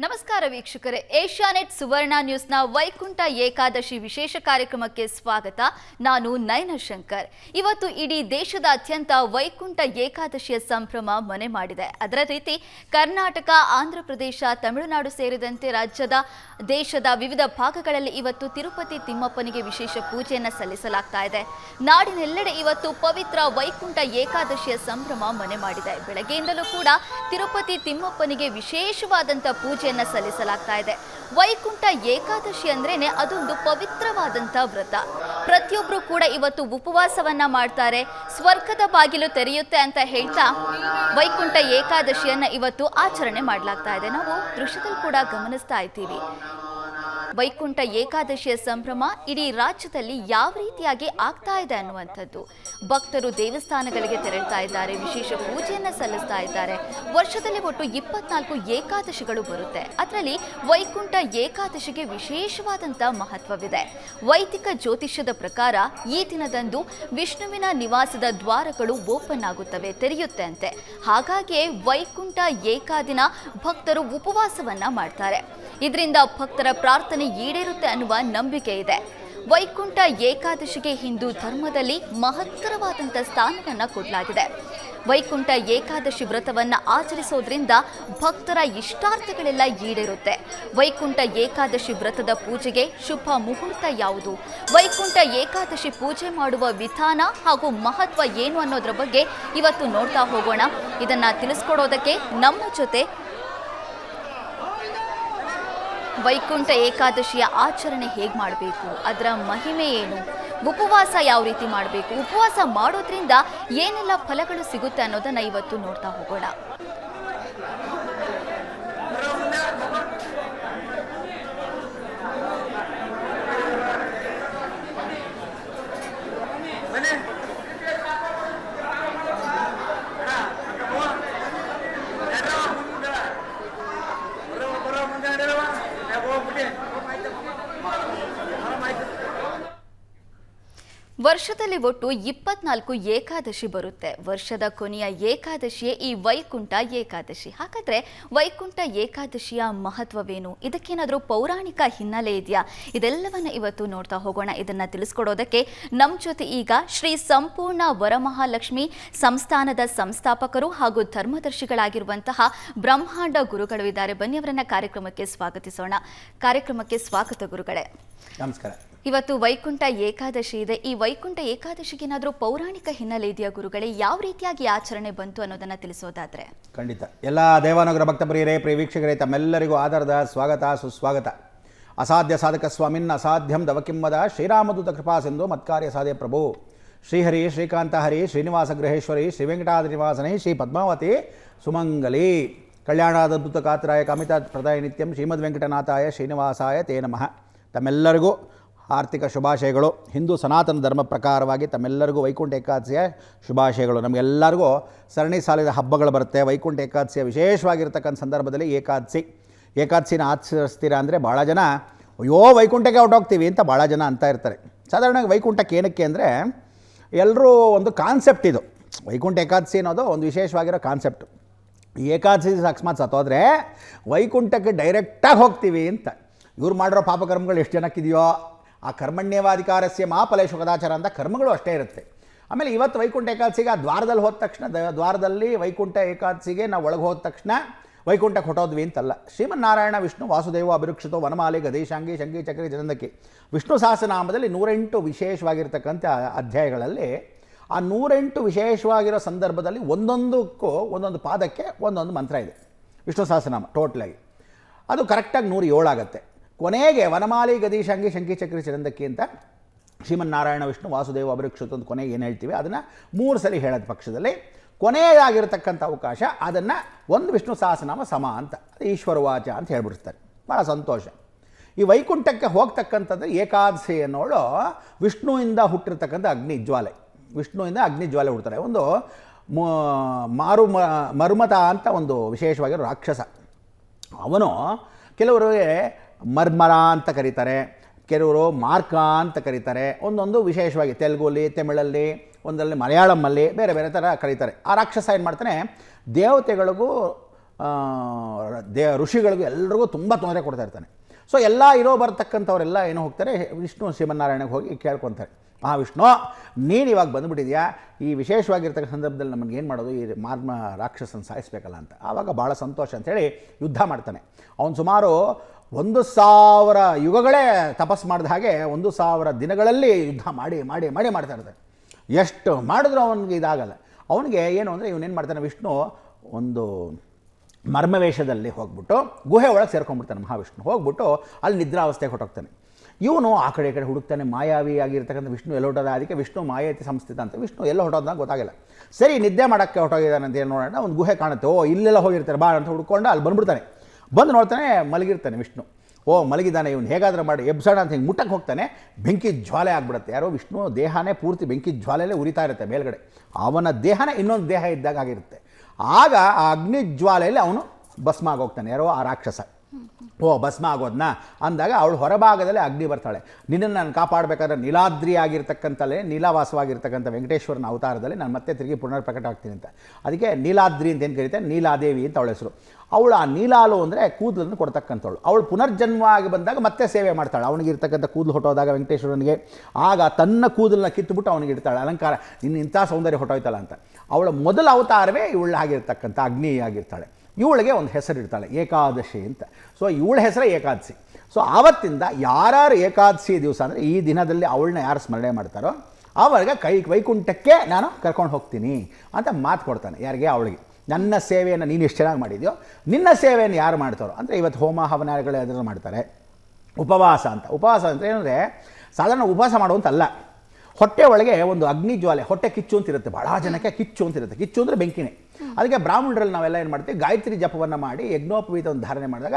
ನಮಸ್ಕಾರ ವೀಕ್ಷಕರೇ, ಏಷ್ಯಾನೆಟ್ ಸುವರ್ಣ ನ್ಯೂಸ್ನ ವೈಕುಂಠ ಏಕಾದಶಿ ವಿಶೇಷ ಕಾರ್ಯಕ್ರಮಕ್ಕೆ ಸ್ವಾಗತ. ನಾನು ನಯನ ಶಂಕರ್. ಇವತ್ತು ಇಡೀ ದೇಶದಾದ್ಯಂತ ವೈಕುಂಠ ಏಕಾದಶಿಯ ಸಂಭ್ರಮ ಮನೆ ಮಾಡಿದೆ. ಅದರ ರೀತಿ ಕರ್ನಾಟಕ, ಆಂಧ್ರ ಪ್ರದೇಶ, ತಮಿಳುನಾಡು ಸೇರಿದಂತೆ ದೇಶದ ವಿವಿಧ ಭಾಗಗಳಲ್ಲಿ ಇವತ್ತು ತಿರುಪತಿ ತಿಮ್ಮಪ್ಪನಿಗೆ ವಿಶೇಷ ಪೂಜೆಯನ್ನು ಸಲ್ಲಿಸಲಾಗ್ತಾ ಇದೆ. ನಾಡಿನೆಲ್ಲೆಡೆ ಇವತ್ತು ಪವಿತ್ರ ವೈಕುಂಠ ಏಕಾದಶಿಯ ಸಂಭ್ರಮ ಮನೆ ಮಾಡಿದೆ. ಬೆಳಗ್ಗೆಯಿಂದಲೂ ಕೂಡ ತಿರುಪತಿ ತಿಮ್ಮಪ್ಪನಿಗೆ ವಿಶೇಷವಾದಂಥ ಪೂಜೆಯನ್ನು ಸಲ್ಲಿಸಲಾಗ್ತಾ ಇದೆ. ವೈಕುಂಠ ಏಕಾದಶಿ ಅಂದ್ರೇನೆ ಅದೊಂದು ಪವಿತ್ರವಾದಂಥ ವ್ರತ. ಪ್ರತಿಯೊಬ್ಬರು ಕೂಡ ಇವತ್ತು ಉಪವಾಸವನ್ನ ಮಾಡ್ತಾರೆ. ಸ್ವರ್ಗದ ಬಾಗಿಲು ತೆರೆಯುತ್ತೆ ಅಂತ ಹೇಳ್ತಾ ವೈಕುಂಠ ಏಕಾದಶಿಯನ್ನ ಇವತ್ತು ಆಚರಣೆ ಮಾಡಲಾಗ್ತಾ ಇದೆ. ನಾವು ದೃಶ್ಯದಲ್ಲಿ ಕೂಡ ಗಮನಿಸ್ತಾ ಇದ್ದೀವಿ. ವೈಕುಂಠ ಏಕಾದಶಿಯ ಸಂಭ್ರಮ ಇಡೀ ರಾಜ್ಯದಲ್ಲಿ ಯಾವ ರೀತಿಯಾಗಿ ಆಗ್ತಾ ಇದೆ ಅನ್ನುವಂಥದ್ದು. ಭಕ್ತರು ದೇವಸ್ಥಾನಗಳಿಗೆ ತೆರಳ್ತಾ ಇದ್ದಾರೆ, ವಿಶೇಷ ಪೂಜೆಯನ್ನು ಸಲ್ಲಿಸ್ತಾ ಇದ್ದಾರೆ. ವರ್ಷದಲ್ಲಿ ಒಟ್ಟು 24 ಏಕಾದಶಿಗಳು ಬರುತ್ತೆ. ಅದರಲ್ಲಿ ವೈಕುಂಠ ಏಕಾದಶಿಗೆ ವಿಶೇಷವಾದಂಥ ಮಹತ್ವವಿದೆ. ವೈದಿಕ ಜ್ಯೋತಿಷ್ಯದ ಪ್ರಕಾರ ಈ ದಿನದಂದು ವಿಷ್ಣುವಿನ ನಿವಾಸದ ದ್ವಾರಗಳು ಓಪನ್ ಆಗುತ್ತವೆ, ತೆರೆಯುತ್ತೆ ಅಂತೆ. ಹಾಗಾಗಿಯೇ ವೈಕುಂಠ ಏಕಾದಿನ ಭಕ್ತರು ಉಪವಾಸವನ್ನ ಮಾಡ್ತಾರೆ. ಇದರಿಂದ ಭಕ್ತರ ಪ್ರಾರ್ಥನೆ ಈಡೇರುತ್ತೆ ಅನ್ನುವ ನಂಬಿಕೆ ಇದೆ. ವೈಕುಂಠ ಏಕಾದಶಿಗೆ ಹಿಂದೂ ಧರ್ಮದಲ್ಲಿ ಮಹತ್ತರವಾದಂಥ ಸ್ಥಾನವನ್ನು ಕೊಡಲಾಗಿದೆ. ವೈಕುಂಠ ಏಕಾದಶಿ ವ್ರತವನ್ನು ಆಚರಿಸೋದ್ರಿಂದ ಭಕ್ತರ ಇಷ್ಟಾರ್ಥಗಳೆಲ್ಲ ಈಡೇರುತ್ತೆ. ವೈಕುಂಠ ಏಕಾದಶಿ ವ್ರತದ ಪೂಜೆಗೆ ಶುಭ ಮುಹೂರ್ತ ಯಾವುದು, ವೈಕುಂಠ ಏಕಾದಶಿ ಪೂಜೆ ಮಾಡುವ ವಿಧಾನ ಹಾಗೂ ಮಹತ್ವ ಏನು ಅನ್ನೋದ್ರ ಬಗ್ಗೆ ಇವತ್ತು ನೋಡ್ತಾ ಹೋಗೋಣ. ಇದನ್ನು ತಿಳಿಸ್ಕೊಡೋದಕ್ಕೆ ನಮ್ಮ ಜೊತೆ ವೈಕುಂಠ ಏಕಾದಶಿಯ ಆಚರಣೆ ಹೇಗೆ ಮಾಡಬೇಕು, ಅದರ ಮಹಿಮೆ ಏನು, ಉಪವಾಸ ಯಾವ ರೀತಿ ಮಾಡಬೇಕು, ಉಪವಾಸ ಮಾಡೋದ್ರಿಂದ ಏನೆಲ್ಲ ಫಲಗಳು ಸಿಗುತ್ತೆ ಅನ್ನೋದನ್ನ ಇವತ್ತು ನೋಡ್ತಾ ಹೋಗೋಣ. ವರ್ಷದಲ್ಲಿ ಒಟ್ಟು 24 ಏಕಾದಶಿ ಬರುತ್ತೆ. ವರ್ಷದ ಕೊನೆಯ ಏಕಾದಶಿಯೇ ಈ ವೈಕುಂಠ ಏಕಾದಶಿ. ಹಾಗಾದ್ರೆ ವೈಕುಂಠ ಏಕಾದಶಿಯ ಮಹತ್ವವೇನು, ಇದಕ್ಕೇನಾದರೂ ಪೌರಾಣಿಕ ಹಿನ್ನೆಲೆ ಇದೆಯಾ, ಇದೆಲ್ಲವನ್ನ ಇವತ್ತು ನೋಡ್ತಾ ಹೋಗೋಣ. ಇದನ್ನ ತಿಳಿಸ್ಕೊಡೋದಕ್ಕೆ ನಮ್ಮ ಜೊತೆ ಈಗ ಶ್ರೀ ಸಂಪೂರ್ಣ ವರಮಹಾಲಕ್ಷ್ಮಿ ಸಂಸ್ಥಾನದ ಸಂಸ್ಥಾಪಕರು ಹಾಗೂ ಧರ್ಮದರ್ಶಿಗಳಾಗಿರುವಂತಹ ಬ್ರಹ್ಮಾಂಡ ಗುರುಗಳು ಇದ್ದಾರೆ. ಬನ್ನಿ ಅವರನ್ನ ಕಾರ್ಯಕ್ರಮಕ್ಕೆ ಸ್ವಾಗತಿಸೋಣ. ಕಾರ್ಯಕ್ರಮಕ್ಕೆ ಸ್ವಾಗತ ಗುರುಗಳೇ. ನಮಸ್ಕಾರ. ಇವತ್ತು ವೈಕುಂಠ ಏಕಾದಶಿ ಇದೆ. ಈ ವೈಕುಂಠ ಏಕಾದಶಿಗೆ ಏನಾದರೂ ಪೌರಾಣಿಕ ಹಿನ್ನೆಲೆ ಇದೆಯಾ ಗುರುಗಳೇ? ಯಾವ ರೀತಿಯಾಗಿ ಆಚರಣೆ ಬಂತು ಅನ್ನೋದನ್ನ ತಿಳಿಸೋದಾದ್ರೆ? ಖಂಡಿತ. ಎಲ್ಲ ದೇವಾನುಗ್ರಹ ಭಕ್ತ ಪ್ರಿಯರೇ, ಪ್ರಿಯ ವೀಕ್ಷಕರೇ, ತಮ್ಮೆಲ್ಲರಿಗೂ ಆಧಾರದ ಸ್ವಾಗತ, ಸುಸ್ವಾಗತ. ಅಸಾಧ್ಯ ಸಾಧಕ ಸ್ವಾಮಿನ್ ಅಸಾಧ್ಯಂ ದವಕಿಂವದ ಶ್ರೀರಾಮದೂತ ಕೃಪಾ ಸಿಂಧು ಮತ್ಕಾರ್ಯ ಸಾಧ್ಯ ಪ್ರಭು ಶ್ರೀಹರಿ ಶ್ರೀಕಾಂತ ಹರಿ ಶ್ರೀನಿವಾಸ ಗೃಹೇಶ್ವರಿ ಶ್ರೀ ವೆಂಕಟಾದ್ರಿ ನಿವಾಸನೆ ಶ್ರೀ ಪದ್ಮಾವತಿ ಸುಮಂಗಲಿ ಕಲ್ಯಾಣಾದ್ಭುತ ಕಾತ್ರಾಯ ಕಾಮಿತ ಪ್ರದಾಯ ನಿತ್ಯಂ ಶ್ರೀಮದ್ ವೆಂಕಟನಾಥಾಯ ಶ್ರೀನಿವಾಸಾಯ ತೇ ನಮಃ. ತಮ್ಮೆಲ್ಲರಿಗೂ ಆರ್ಥಿಕ ಶುಭಾಶಯಗಳು. ಹಿಂದೂ ಸನಾತನ ಧರ್ಮ ಪ್ರಕಾರವಾಗಿ ತಮ್ಮೆಲ್ಲರಿಗೂ ವೈಕುಂಠ ಏಕಾದಶಿಯ ಶುಭಾಶಯಗಳು. ನಮಗೆಲ್ಲರಿಗೂ ಸರಣಿ ಸಾಲಿದ ಹಬ್ಬಗಳು ಬರುತ್ತೆ. ವೈಕುಂಠ ಏಕಾದಶಿಯ ವಿಶೇಷವಾಗಿರ್ತಕ್ಕಂಥ ಸಂದರ್ಭದಲ್ಲಿ ಏಕಾದಶಿನ ಆಚರಿಸ್ತೀರಾ ಅಂದರೆ ಭಾಳ ಜನ ಅಯ್ಯೋ ವೈಕುಂಠಕ್ಕೆ ಹೊರಟೋಗ್ತೀವಿ ಅಂತ ಭಾಳ ಜನ ಅಂತ ಇರ್ತಾರೆ. ಸಾಧಾರಣವಾಗಿ ವೈಕುಂಠಕ್ಕೆ ಏನಕ್ಕೆ ಅಂದರೆ ಎಲ್ಲರೂ ಒಂದು ಕಾನ್ಸೆಪ್ಟ್ ಇದು. ವೈಕುಂಠ ಏಕಾದಶಿ ಅನ್ನೋದು ಒಂದು ವಿಶೇಷವಾಗಿರೋ ಕಾನ್ಸೆಪ್ಟು. ಈ ಏಕಾದಶಿ ಅಕಸ್ಮಾತ್ ಸತ್ತೋದ್ರೆ ವೈಕುಂಠಕ್ಕೆ ಡೈರೆಕ್ಟಾಗಿ ಹೋಗ್ತೀವಿ ಅಂತ. ಇವ್ರು ಮಾಡಿರೋ ಪಾಪಕರ್ಮಗಳು ಎಷ್ಟು ಜನಕ್ಕಿದೆಯೋ ಆ ಕರ್ಮಣ್ಯವಾಧಿಕಾರಸ್ಯ ಮಾಫಲೇಶು ಕದಾಚಾರ ಅಂತ ಕರ್ಮಗಳು ಅಷ್ಟೇ ಇರುತ್ತೆ. ಆಮೇಲೆ ಇವತ್ತು ವೈಕುಂಠ ಏಕಾದಶಿಗೆ ಆ ದ್ವಾರದಲ್ಲಿ ಹೋದ ತಕ್ಷಣ ದ್ವಾರದಲ್ಲಿ ವೈಕುಂಠ ಏಕಾದಶಿಗೆ ನಾವು ಒಳಗೆ ಹೋದ ತಕ್ಷಣ ವೈಕುಂಠಕ್ಕೆ ಹೊಟ್ಟೋದ್ವಿ ಅಂತಲ್ಲ. ಶ್ರೀಮನ್ನಾರಾಯಣ ವಿಷ್ಣು ವಾಸುದೇವ ಅಭಿರುಕ್ಷಿತೋ ವನಮಾಲಿ ಗದೇಶಾಂಗಿ ಶಂಗಿ ಚಕ್ರಿ ಜನಂದಕಿ ವಿಷ್ಣು ಸಹಸ್ರನಾಮದಲ್ಲಿ 108 ವಿಶೇಷವಾಗಿರ್ತಕ್ಕಂಥ ಅಧ್ಯಾಯಗಳಲ್ಲಿ ಆ 108 ವಿಶೇಷವಾಗಿರೋ ಸಂದರ್ಭದಲ್ಲಿ ಒಂದೊಂದಕ್ಕೂ ಒಂದೊಂದು ಪಾದಕ್ಕೆ ಒಂದೊಂದು ಮಂತ್ರ ಇದೆ. ವಿಷ್ಣು ಸಹಸ್ರನಾಮ ಟೋಟ್ಲಾಗಿ ಅದು ಕರೆಕ್ಟಾಗಿ 107 ಆಗುತ್ತೆ. ಕೊನೆಗೆ ವನಮಾಲಿ ಗದೀಶಂಗಿ ಶಂಕಿ ಚಕ್ರಿ ಚಿರಂದಕ್ಕಿ ಅಂತ ಶ್ರೀಮನ್ನಾರಾಯಣ ವಿಷ್ಣು ವಾಸುದೇವ ಅಭಿರುಕ್ಷಿತ ಅಂತ ಕೊನೆಗೆ ಏನು ಹೇಳ್ತೀವಿ ಅದನ್ನು 3 ಸಲ ಹೇಳೋದು ಪಕ್ಷದಲ್ಲಿ ಕೊನೆಯಾಗಿರ್ತಕ್ಕಂಥ ಅವಕಾಶ ಅದನ್ನು ಒಂದು ವಿಷ್ಣು ಸಹಸ್ರನಾಮ ಸಮ ಅಂತ ಈಶ್ವರವಾಚ ಅಂತ ಹೇಳ್ಬಿಡ್ತಾರೆ. ಭಾಳ ಸಂತೋಷ. ಈ ವೈಕುಂಠಕ್ಕೆ ಹೋಗ್ತಕ್ಕಂಥದ್ದು ಏಕಾದಶಿ ಅನ್ನೋಳು ವಿಷ್ಣುವಿಂದ ಹುಟ್ಟಿರ್ತಕ್ಕಂಥ ಅಗ್ನಿಜ್ವಾಲೆ. ವಿಷ್ಣುವಿಂದ ಅಗ್ನಿಜ್ವಾಲೆ ಹುಡ್ತಾರೆ. ಒಂದು ಮರ್ಮತ ಅಂತ ಒಂದು ವಿಶೇಷವಾಗಿರೋ ರಾಕ್ಷಸ. ಅವನು ಕೆಲವರಿಗೆ ಮರ್ಮರ ಅಂತ ಕರೀತಾರೆ, ಕೆಲವರು ಮಾರ್ಕ ಅಂತ ಕರೀತಾರೆ. ಒಂದೊಂದು ವಿಶೇಷವಾಗಿ ತೆಲುಗಲ್ಲಿ, ತಮಿಳಲ್ಲಿ, ಒಂದರಲ್ಲಿ ಮಲಯಾಳಮಲ್ಲಿ ಬೇರೆ ಬೇರೆ ಥರ ಕರೀತಾರೆ. ಆ ರಾಕ್ಷಸ ಏನು ಮಾಡ್ತಾನೆ, ದೇವತೆಗಳಿಗೂ ಋಷಿಗಳಿಗೂ ಎಲ್ರಿಗೂ ತುಂಬ ತೊಂದರೆ ಕೊಡ್ತಾ ಇರ್ತಾನೆ. ಸೊ ಎಲ್ಲ ಬರ್ತಕ್ಕಂಥವರೆಲ್ಲ ಏನೋ ಹೋಗ್ತಾರೆ ವಿಷ್ಣು ಶ್ರೀಮನ್ನಾರಾಯಣಗೆ ಹೋಗಿ ಕೇಳ್ಕೊತಾರೆ, ಮಹಾವಿಷ್ಣು ನೀನು ಇವಾಗ ಬಂದುಬಿಟ್ಟಿದ್ಯಾ, ಈ ವಿಶೇಷವಾಗಿರ್ತಕ್ಕಂಥ ಸಂದರ್ಭದಲ್ಲಿ ನಮಗೆ ಏನು ಮಾಡೋದು, ಈ ಮಾರ್ಮ ರಾಕ್ಷಸನ ಸಾಯಿಸ್ಬೇಕಲ್ಲ ಅಂತ. ಆವಾಗ ಭಾಳ ಸಂತೋಷ ಅಂಥೇಳಿ ಯುದ್ಧ ಮಾಡ್ತಾನೆ. ಅವನು ಸುಮಾರು 1000 ಯುಗಗಳೇ ತಪಸ್ಸು ಮಾಡಿದ ಹಾಗೆ 1000 ದಿನಗಳಲ್ಲಿ ಯುದ್ಧ ಮಾಡಿ ಮಾಡಿ ಮಾಡಿ ಮಾಡ್ತಾ ಇರ್ತಾನೆ. ಎಷ್ಟು ಮಾಡಿದ್ರೂ ಅವನಿಗೆ ಇದಾಗಲ್ಲ. ಅವನಿಗೆ ಏನು ಅಂದರೆ ಇವನೇನು ಮಾಡ್ತಾನೆ, ವಿಷ್ಣು ಒಂದು ಮರ್ಮವೇಷದಲ್ಲಿ ಹೋಗ್ಬಿಟ್ಟು ಗುಹೆ ಒಳಗೆ ಸೇರ್ಕೊಂಡ್ಬಿಡ್ತಾನೆ. ಮಹಾವಿಷ್ಣು ಹೋಗ್ಬಿಟ್ಟು ಅಲ್ಲಿ ನಿದ್ರಾವಸ್ಥೆಗೆ ಹೊಟ್ಟೋಗ್ತಾನೆ. ಇವನು ಆ ಕಡೆ ಈ ಕಡೆ ಹುಡುಕ್ತಾನೆ, ಮಾಯಾವಿ ಆಗಿರ್ತಕ್ಕಂಥ ವಿಷ್ಣು ಎಲ್ಲ ಹೊಟ್ಟೋದ. ಅದಕ್ಕೆ ವಿಷ್ಣು ಮಾಯಾತಿ ಸಂಸ್ಥಿತ ಅಂತ, ವಿಷ್ಣು ಎಲ್ಲ ಹೊಟ್ಟೋದಾಗ ಗೊತ್ತಾಗಿಲ್ಲ. ಸರಿ ನಿದ್ದೆ ಮಾಡೋಕ್ಕೆ ಹೊಟ್ಟೋಗಿದ್ದಾನೆ ಅಂತ ಏನು ನೋಡೋಣ, ಒಂದು ಗುಹೆ ಕಾಣುತ್ತೆ. ಓ ಇಲ್ಲೆಲ್ಲ ಹೋಗಿರ್ತಾರೆ ಬಾ ಅಂತ ಹುಡ್ಕೊಂಡು ಅಲ್ಲಿ ಬಂದುಬಿಡ್ತಾನೆ. ಬಂದು ನೋಡ್ತಾನೆ ಮಲಗಿರ್ತಾನೆ ವಿಷ್ಣು. ಓ ಮಲಗಿದ್ದಾನೆ, ಇವನು ಹೇಗಾದರೂ ಮಾಡಿ ಎಬ್ಸೋಣ ಅಂತ ಹಿಂಗೆ ಮುಟ್ಟಕ್ಕೆ ಹೋಗ್ತಾನೆ, ಬೆಂಕಿ ಜ್ವಾಲೆ ಆಗಿಬಿಡುತ್ತೆ. ಯಾರೋ ವಿಷ್ಣು ದೇಹನೇ ಪೂರ್ತಿ ಬೆಂಕಿ ಜ್ವಾಲೆಯಲ್ಲೇ ಉರಿತಾ ಇರುತ್ತೆ ಮೇಲ್ಗಡೆ, ಅವನ ದೇಹನೇ ಇನ್ನೊಂದು ದೇಹ ಇದ್ದಾಗ ಆಗಿರುತ್ತೆ. ಆಗ ಆ ಅಗ್ನಿ ಜ್ವಾಲೆಯಲ್ಲಿ ಅವನು ಭಸ್ಮ ಆಗೋಗ್ತಾನೆ, ಯಾರೋ ಆ ರಾಕ್ಷಸ. ಓ ಭಸ್ಮ ಆಗೋದನ್ನ ಅಂದಾಗ ಅವಳು ಹೊರಭಾಗದಲ್ಲಿ ಅಗ್ನಿ ಬರ್ತಾಳೆ, ನಿನ್ನನ್ನು ನಾನು ಕಾಪಾಡಬೇಕಾದ್ರೆ ನೀಲಾದ್ರಿ ಆಗಿರ್ತಕ್ಕಂಥಲ್ಲೇ ನೀಲಾವಾಸವಾಗಿರ್ತಕ್ಕಂಥ ವೆಂಕಟೇಶ್ವರನ ಅವತಾರದಲ್ಲಿ ನಾನು ಮತ್ತೆ ತಿರುಗಿ ಪುನರ್ ಪ್ರಕಟ ಆಗ್ತೀನಿ ಅಂತ. ಅದಕ್ಕೆ ನೀಲಾದ್ರಿ ಅಂತ ಏನು ಕರೀತಾರೆ, ನೀಲಾದೇವಿ ಅಂತ ಅವಳ ಹೆಸರು. ಅವಳು ಆ ನೀಲಾಲು ಅಂದರೆ ಕೂದಲನ್ನು ಕೊಡ್ತಕ್ಕಂಥವಳು. ಅವಳು ಪುನರ್ಜನ್ಮ ಆಗಿ ಬಂದಾಗ ಮತ್ತೆ ಸೇವೆ ಮಾಡ್ತಾಳೆ. ಅವನಿಗಿರ್ತಕ್ಕಂಥ ಕೂದಲು ಹೊಟ್ಟೋದಾಗ ವೆಂಕಟೇಶ್ವರನಿಗೆ, ಆಗ ತನ್ನ ಕೂದಲನ್ನ ಕಿತ್ತುಬಿಟ್ಟು ಅವನಿಗೆ ಇಡ್ತಾಳೆ ಅಲಂಕಾರ, ಇನ್ನು ಇಂಥ ಸೌಂದರ್ಯ ಹೊಟ್ಟೋಯ್ತಲ್ಲ ಅಂತ. ಅವಳ ಮೊದಲ ಅವತಾರವೇ ಇವಳ ಆಗಿರ್ತಕ್ಕಂಥ ಅಗ್ನಿ ಆಗಿರ್ತಾಳೆ. ಇವಳಿಗೆ ಒಂದು ಹೆಸರು ಇಡ್ತಾಳೆ ಏಕಾದಶಿ ಅಂತ. ಸೊ ಇವಳ ಹೆಸರೇ ಏಕಾದಶಿ. ಸೊ ಆವತ್ತಿಂದ ಯಾರು ಏಕಾದಶಿ ದಿವಸ ಅಂದರೆ ಈ ದಿನದಲ್ಲಿ ಅವಳನ್ನ ಯಾರು ಸ್ಮರಣೆ ಮಾಡ್ತಾರೋ ಅವರಿಗೆ ವೈಕುಂಠಕ್ಕೆ ನಾನು ಕರ್ಕೊಂಡು ಹೋಗ್ತೀನಿ ಅಂತ ಮಾತು ಕೊಡ್ತಾನೆ. ಯಾರಿಗೆ? ಅವಳಿಗೆ. ನನ್ನ ಸೇವೆಯನ್ನು ನೀನು ಎಷ್ಟು ಚೆನ್ನಾಗಿ ಮಾಡಿದೆಯೋ, ನಿನ್ನ ಸೇವೆಯನ್ನು ಯಾರು ಮಾಡ್ತಾರೋ ಅಂದರೆ ಇವತ್ತು ಹೋಮ ಹವನಗಳು ಅದನ್ನು ಮಾಡ್ತಾರೆ. ಉಪವಾಸ ಅಂತ. ಉಪವಾಸ ಅಂದರೆ ಏನಂದರೆ ಸಾಧಾರಣ ಉಪವಾಸ ಮಾಡುವಂತಲ್ಲ, ಹೊಟ್ಟೆ ಒಳಗೆ ಒಂದು ಅಗ್ನಿ ಜ್ವಾಲೆ, ಹೊಟ್ಟೆ ಕಿಚ್ಚು ಅಂತಿರುತ್ತೆ. ಭಾಳ ಜನಕ್ಕೆ ಕಿಚ್ಚು ಅಂತಿರುತ್ತೆ. ಕಿಚ್ಚು ಅಂದರೆ ಬೆಂಕಿನೇ. ಅದಕ್ಕೆ ಬ್ರಾಹ್ಮಣರಲ್ಲಿ ನಾವೆಲ್ಲ ಏನು ಮಾಡ್ತೀವಿ, ಗಾಯತ್ರಿ ಜಪವನ್ನು ಮಾಡಿ ಯಜ್ಞೋಪವೀತವನ್ನು ಧಾರಣೆ ಮಾಡಿದಾಗ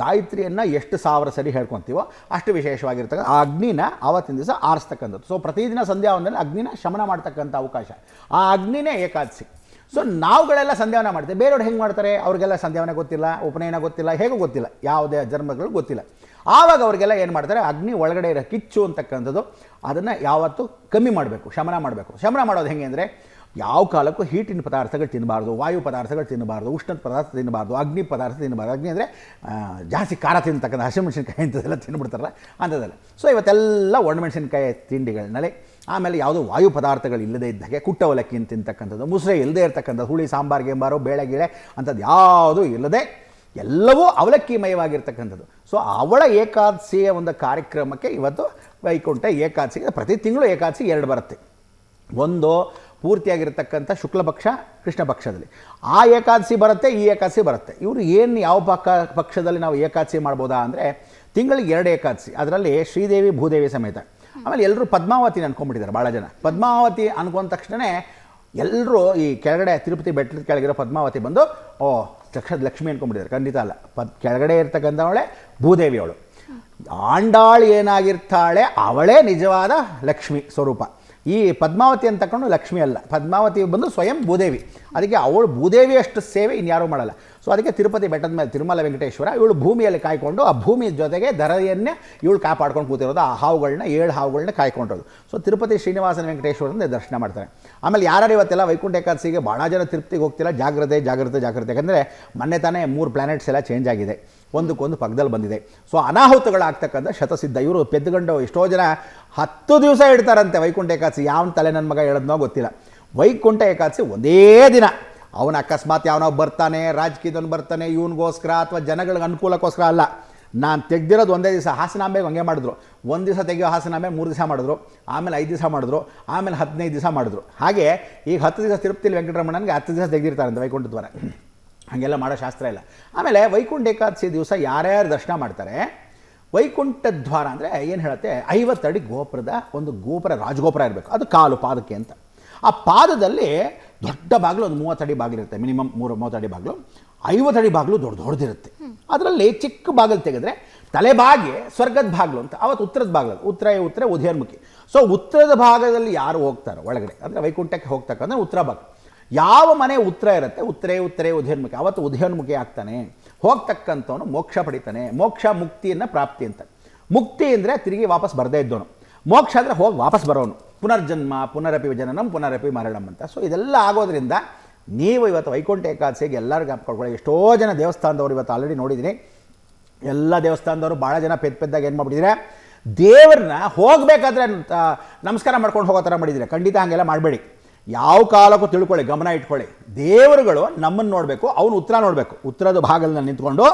ಗಾಯತ್ರಿಯನ್ನು ಎಷ್ಟು 1000 ಸರಿ ಹೇಳ್ಕೊತೀವೋ ಅಷ್ಟು ವಿಶೇಷವಾಗಿರ್ತಕ್ಕ ಆ ಅಗ್ನಿನ ಆವತ್ತಿನ ದಿವಸ ಆರಿಸ್ತಕ್ಕಂಥದ್ದು. ಸೊ ಪ್ರತಿದಿನ ಸಂಧ್ಯಾ ವಂದನೆ ಅಗ್ನಿನ ಶಮನ ಮಾಡ್ತಕ್ಕಂಥ ಅವಕಾಶ. ಆ ಅಗ್ನಿನೇ ಏಕಾದಶಿ. ಸೊ ನಾವುಗಳೆಲ್ಲ ಸಂಧ್ಯಾವನ ಮಾಡ್ತೇವೆ. ಬೇರೆಯವ್ರು ಹೆಂಗೆ ಮಾಡ್ತಾರೆ, ಅವ್ರಿಗೆಲ್ಲ ಸಂಧ್ಯಾವನೆ ಗೊತ್ತಿಲ್ಲ, ಉಪನಯನ ಗೊತ್ತಿಲ್ಲ, ಹೇಗೂ ಗೊತ್ತಿಲ್ಲ, ಯಾವುದೇ ಜನ್ಮಗಳು ಗೊತ್ತಿಲ್ಲ. ಆವಾಗ ಅವರಿಗೆಲ್ಲ ಏನು ಮಾಡ್ತಾರೆ, ಅಗ್ನಿ ಒಳಗಡೆ ಇರೋ ಕಿಚ್ಚು ಅಂತಕ್ಕಂಥದ್ದು ಅದನ್ನು ಯಾವತ್ತೂ ಕಮ್ಮಿ ಮಾಡಬೇಕು, ಶಮನ ಮಾಡಬೇಕು. ಶಮನ ಮಾಡೋದು ಹೆಂಗೆ ಅಂದರೆ ಯಾವ ಕಾಲಕ್ಕೂ ಹೀಟಿನ ಪದಾರ್ಥಗಳು ತಿನ್ನಬಾರ್ದು, ವಾಯು ಪದಾರ್ಥಗಳು ತಿನ್ನಬಾರ್ದು, ಉಷ್ಣದ ಪದಾರ್ಥ ತಿನ್ನಬಾರ್ದು, ಅಗ್ನಿ ಪದಾರ್ಥ ತಿನ್ನಬಾರ್ದು. ಅಗ್ನಿ ಅಂದರೆ ಜಾಸ್ತಿ ಖಾರ ತಿನ್ನತಕ್ಕಂಥ ಹಸಿಮೆಣಸಿನ್ಕಾಯಿ ಇಂಥದ್ದೆಲ್ಲ ತಿನ್ಬಿಡ್ತಾರಲ್ಲ ಅಂಥದ್ದೆಲ್ಲ. ಸೊ ಇವತ್ತೆಲ್ಲ ಒಣಮೆಣಸಿನ್ಕಾಯಿ ತಿಂಡಿಗಳಿನಲ್ಲಿ, ಆಮೇಲೆ ಯಾವುದೋ ವಾಯು ಪದಾರ್ಥಗಳು ಇಲ್ಲದೇ ಇದ್ದಾಗೆ ಕುಟ್ಟ ಅವಲಕ್ಕಿ ತಿಂತಕ್ಕಂಥದ್ದು, ಮುಸ್ರೆ ಇಲ್ಲದೇ ಇರತಕ್ಕಂಥದ್ದು, ಹುಳಿ ಸಾಂಬಾರು ಗೆಂಬಾರು ಬೇಳೆ ಗಿಳೆ ಅಂಥದ್ದು ಯಾವುದೂ ಇಲ್ಲದೆ ಎಲ್ಲವೂ ಅವಲಕ್ಕಿಮಯವಾಗಿರ್ತಕ್ಕಂಥದ್ದು. ಸೊ ಅವಳ ಏಕಾದಶಿಯ ಒಂದು ಕಾರ್ಯಕ್ರಮಕ್ಕೆ ಇವತ್ತು ವೈಕುಂಠ ಏಕಾದಶಿಗೆ ಪ್ರತಿ ತಿಂಗಳು ಏಕಾದಶಿ 2 ಬರುತ್ತೆ. ಒಂದು ಪೂರ್ತಿಯಾಗಿರ್ತಕ್ಕಂಥ ಶುಕ್ಲ ಪಕ್ಷ, ಕೃಷ್ಣ ಪಕ್ಷದಲ್ಲಿ ಆ ಏಕಾದಶಿ ಬರುತ್ತೆ, ಈ ಏಕಾದಶಿ ಬರುತ್ತೆ. ಇವರು ಏನು ಯಾವ ಪಕ್ಷದಲ್ಲಿ ನಾವು ಏಕಾದಶಿ ಮಾಡ್ಬೋದಾ ಅಂದರೆ ತಿಂಗಳಿಗೆ 2 ಏಕಾದಶಿ, ಅದರಲ್ಲಿ ಶ್ರೀದೇವಿ ಭೂದೇವಿ ಸಮೇತ. ಆಮೇಲೆ ಎಲ್ಲರೂ ಪದ್ಮಾವತಿ ಅನ್ಕೊಂಡ್ಬಿಟ್ಟಿದ್ದಾರೆ ಭಾಳ ಜನ. ಪದ್ಮಾವತಿ ಅನ್ಕೊಂಡ ತಕ್ಷಣ ಎಲ್ಲರೂ ಈ ಕೆಳಗಡೆ ತಿರುಪತಿ ಬೆಟ್ಟದ ಕೆಳಗಿರೋ ಪದ್ಮಾವತಿ ಬಂದು ಓ ಲಕ್ಷ್ಮಿ ಅನ್ಕೊಂಡ್ಬಿಟ್ಟಿದ್ದಾರೆ. ಖಂಡಿತ ಅಲ್ಲ. ಕೆಳಗಡೆ ಇರ್ತಕ್ಕಂಥವಳೆ ಭೂದೇವಿ. ಅವಳು ಆಂಡಾಳು ಏನಾಗಿರ್ತಾಳೆ ಅವಳೇ ನಿಜವಾದ ಲಕ್ಷ್ಮಿ ಸ್ವರೂಪ. ಈ ಪದ್ಮಾವತಿ ಅಂತ ತಗೊಂಡು ಲಕ್ಷ್ಮಿ ಅಲ್ಲ, ಪದ್ಮಾವತಿ ಬಂದು ಸ್ವಯಂ ಭೂದೇವಿ. ಅದಕ್ಕೆ ಅವಳು ಭೂದೇವಿಯಷ್ಟು ಸೇವೆ ಇನ್ಯಾರೂ ಮಾಡಲ್ಲ. ಸೊ ಅದಕ್ಕೆ ತಿರುಪತಿ ಬೆಟ್ಟದ ಮೇಲೆ ತಿರುಮಲ ವೆಂಕಟೇಶ್ವರ ಇವಳು ಭೂಮಿಯಲ್ಲಿ ಕಾಯ್ಕೊಂಡು ಆ ಭೂಮಿ ಜೊತೆಗೆ ಧರೆಯನ್ನೇ ಇವಳು ಕಾಪಾಡ್ಕೊಂಡು ಕೂತಿರೋದು. ಆ ಹಾವುಗಳನ್ನ 7 ಹಾವುಗಳನ್ನ ಕಾಯ್ಕೊಂಡಿರೋದು. ಸೊ ತಿರುಪತಿ ಶ್ರೀನಿವಾಸನ ವೆಂಕಟೇಶ್ವರನ ದರ್ಶನ ಮಾಡ್ತಾರೆ. ಆಮೇಲೆ ಯಾರು ಇವತ್ತೆಲ್ಲ ವೈಕುಂಠ ಏಕಾದಶಿಗೆ ಭಾಳ ಜನ ತಿರುಪತಿಗೆ ಹೋಗ್ತಿಲ್ಲ. ಜಾಗ್ರತೆ ಜಾಗ್ರತೆ ಜಾಗ್ರತೆ. ಯಾಕಂದರೆ ಮೊನ್ನೆ ತಾನೇ 3 ಪ್ಲಾನೆಟ್ಸ್ ಎಲ್ಲ ಚೇಂಜ್ ಆಗಿದೆ, ಒಂದಕ್ಕೊಂದು ಪಕ್ಕದಲ್ಲಿ ಬಂದಿದೆ. ಸೊ ಅನಾಹುತಗಳಾಗ್ತಕ್ಕಂಥ ಶತಸಿದ್ಧ. ಇವರು ಪೆದ್ದುಗಂಡು ಎಷ್ಟೋ ಜನ 10 ದಿವಸ ಇಡ್ತಾರಂತೆ ವೈಕುಂಠ ಏಕಾದಶಿ. ಯಾವನ ತಲೆ ನನ್ನ ಮಗ ಹೇಳೋದ್ನೋ ಗೊತ್ತಿಲ್ಲ. ವೈಕುಂಠ ಏಕಾದಶಿ ಒಂದೇ ದಿನ. ಅವನು ಅಕಸ್ಮಾತ್ ಯಾವನೋ ಬರ್ತಾನೆ, ರಾಜಕೀಯದವನು ಬರ್ತಾನೆ ಇವನಿಗೋಸ್ಕರ ಅಥವಾ ಜನಗಳಿಗೆ ಅನುಕೂಲಕ್ಕೋಸ್ಕರ ಅಲ್ಲ. ನಾನು ತೆಗೆದಿರೋದು ಒಂದೇ ದಿವಸ. ಹಾಸನಾಂಬೆಗೆ ಹಂಗೆ ಮಾಡಿದ್ರು. ಒಂದು ದಿವಸ ತೆಗೆಯೋ ಹಾಸನಾಂಬೆ 3 ದಿವಸ ಮಾಡಿದ್ರು, ಆಮೇಲೆ 5 ದಿವಸ ಮಾಡಿದ್ರು, ಆಮೇಲೆ 15 ದಿವಸ ಮಾಡಿದ್ರು. ಹಾಗೆ ಈಗ 10 ದಿವಸ ತಿರುಪತಿಲಿ ವೆಂಕಟರಮಣನಿಗೆ 10 ದಿವಸ ತೆಗೆದಿರ್ತಾರಂತೆ ವೈಕುಂಠ ದ್ವಾರ. ಹಾಗೆಲ್ಲ ಮಾಡೋ ಶಾಸ್ತ್ರ ಇಲ್ಲ. ಆಮೇಲೆ ವೈಕುಂಠ ಏಕಾದಶಿ ದಿವಸ ಯಾರ್ಯಾರು ದರ್ಶನ ಮಾಡ್ತಾರೆ, ವೈಕುಂಠ ದ್ವಾರ ಅಂದರೆ ಏನು ಹೇಳುತ್ತೆ, 50 ಅಡಿ ಗೋಪುರದ ಒಂದು ಗೋಪುರ, ರಾಜಗೋಪುರ ಇರಬೇಕು. ಅದು ಕಾಲು ಪಾದಕ್ಕೆ ಅಂತ. ಆ ಪಾದದಲ್ಲಿ ದೊಡ್ಡ ಬಾಗಿಲು ಒಂದು 30 ಅಡಿ ಬಾಗಿಲಿರುತ್ತೆ, ಮಿನಿಮಮ್ 30 ಅಡಿ ಬಾಗಿಲು. 50 ಅಡಿ ಬಾಗಿಲು ದೊಡ್ಡದಿರುತ್ತೆ. ಅದರಲ್ಲಿ ಚಿಕ್ಕ ಬಾಗಿಲು ತೆಗೆದ್ರೆ ತಲೆಬಾಗಿ ಸ್ವರ್ಗದ ಬಾಗಿಲು ಅಂತ. ಅವತ್ತು ಉತ್ತರದ ಬಾಗಿಲು, ಉತ್ತರ ಉದಯೋನ್ಮುಖಿ. ಸೊ ಉತ್ತರದ ಭಾಗದಲ್ಲಿ ಯಾರು ಹೋಗ್ತಾರೋ ಒಳಗಡೆ ಅಂದರೆ ವೈಕುಂಠಕ್ಕೆ ಹೋಗ್ತಕ್ಕಂದ್ರೆ ಉತ್ತರ ಭಾಗ. ಯಾವ ಮನೆ ಉತ್ತರ ಇರುತ್ತೆ, ಉತ್ತರೇ ಉದಯೋನ್ಮುಖಿ. ಅವತ್ತು ಉದಯೋನ್ಮುಖಿ ಆಗ್ತಾನೆ. ಹೋಗ್ತಕ್ಕಂಥವನು ಮೋಕ್ಷ ಪಡಿತಾನೆ. ಮೋಕ್ಷ ಮುಕ್ತಿಯನ್ನು ಪ್ರಾಪ್ತಿ ಅಂತ. ಮುಕ್ತಿ ಅಂದರೆ ತಿರುಗಿ ವಾಪಸ್ ಬರದೇ ಇದ್ದವನು. ಮೋಕ್ಷ ಅಂದರೆ ಹೋಗಿ ವಾಪಸ್ ಬರೋನು. ಪುನರ್ಜನ್ಮ ಪುನರಪಿ ಜನನಂ ಪುನರಪಿ ಮರಣಂ ಅಂತ. ಸೊ ಇದೆಲ್ಲ ಆಗೋದ್ರಿಂದ ನೀವು ಇವತ್ತು ವೈಕುಂಠ ಏಕಾದಶಿಗೆ ಎಲ್ಲರೂ ಜ್ಞಾಪಕ ಎಷ್ಟೋ ಜನ ದೇವಸ್ಥಾನದವರು ಇವತ್ತು ಆಲ್ರೆಡಿ ನೋಡಿದ್ದೀನಿ. ಎಲ್ಲ ದೇವಸ್ಥಾನದವರು ಭಾಳ ಜನ ಪೆದ್ದಾಗಿ ಏನು ಮಾಡಿಬಿಟ್ಟಿದ್ರೆ ದೇವ್ರನ್ನ ಹೋಗಬೇಕಾದ್ರೆ ನಮಸ್ಕಾರ ಮಾಡ್ಕೊಂಡು ಹೋಗೋ ಥರ ಮಾಡಿದ್ದೀರಾ. ಖಂಡಿತ ಹಾಗೆಲ್ಲ ಮಾಡಬೇಡಿ. ಯಾವ ಕಾಲಕ್ಕೂ ತಿಳ್ಕೊಳ್ಳಿ, ಗಮನ ಇಟ್ಕೊಳ್ಳಿ. ದೇವರುಗಳು ನಮ್ಮನ್ನು ನೋಡಬೇಕು, ಅವನು ಉತ್ತರ ನೋಡಬೇಕು. ಉತ್ತರದ ಭಾಗದಲ್ಲಿ ನಿಂತ್ಕೊಂಡು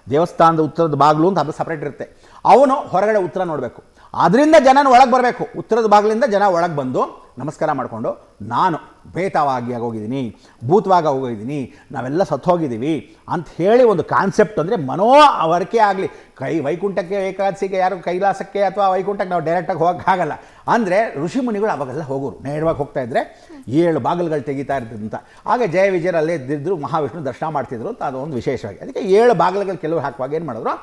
ದೇವಸ್ಥಾನದ ಉತ್ತರದ ಬಾಗಿಲು ಅಂತ ಅದು ಸಪ್ರೇಟ್ ಇರುತ್ತೆ, ಅವನು ಹೊರಗಡೆ ಉತ್ತರ ನೋಡಬೇಕು. ಅದರಿಂದ ಜನನ ಒಳಗೆ ಬರಬೇಕು. ಉತ್ತರದ ಬಾಗಿಲಿಂದ ಜನ ಒಳಗೆ ಬಂದು ನಮಸ್ಕಾರ ಮಾಡಿಕೊಂಡು ನಾನು ಬೇತವಾಗಿ ಆಗೋಗಿದ್ದೀನಿ, ಭೂತವಾಗಿ ಹೋಗಿದ್ದೀನಿ, ನಾವೆಲ್ಲ ಸತ್ತೋಗಿದ್ದೀವಿ ಅಂತ ಹೇಳಿ ಒಂದು ಕಾನ್ಸೆಪ್ಟ್ ಅಂದರೆ ಮನೋವರಿಕೆ ಆಗಲಿ. ವೈಕುಂಠಕ್ಕೆ ಏಕಾದಶಿಗೆ ಯಾರು ಕೈಲಾಸಕ್ಕೆ ಅಥವಾ ವೈಕುಂಠಕ್ಕೆ ನಾವು ಡೈರೆಕ್ಟಾಗಿ ಹೋಗೋಕ್ಕಾಗಲ್ಲ. ಅಂದರೆ ಋಷಿಮುನಿಗಳು ಅವಾಗೆಲ್ಲ ಹೋಗೋರು, ನೇರವಾಗಿ ಹೋಗ್ತಾ ಇದ್ದರೆ 7 ಬಾಗಿಲುಗಳು ತೆಗಿತಾ ಇರ್ತಿದ್ದಂತ. ಆಗ ಜಯ ವಿಜಯರಲ್ಲೇ ಇದ್ದಿದ್ರು, ಮಹಾವಿಷ್ಣು ದರ್ಶನ ಮಾಡ್ತಿದ್ರು ಅಂತ ಅದೊಂದು ವಿಶೇಷವಾಗಿ. ಅದಕ್ಕೆ 7 ಬಾಗಿಲುಗಳು ಕೆಲವರು ಹಾಕುವಾಗ ಏನು ಮಾಡಿದ್ರು,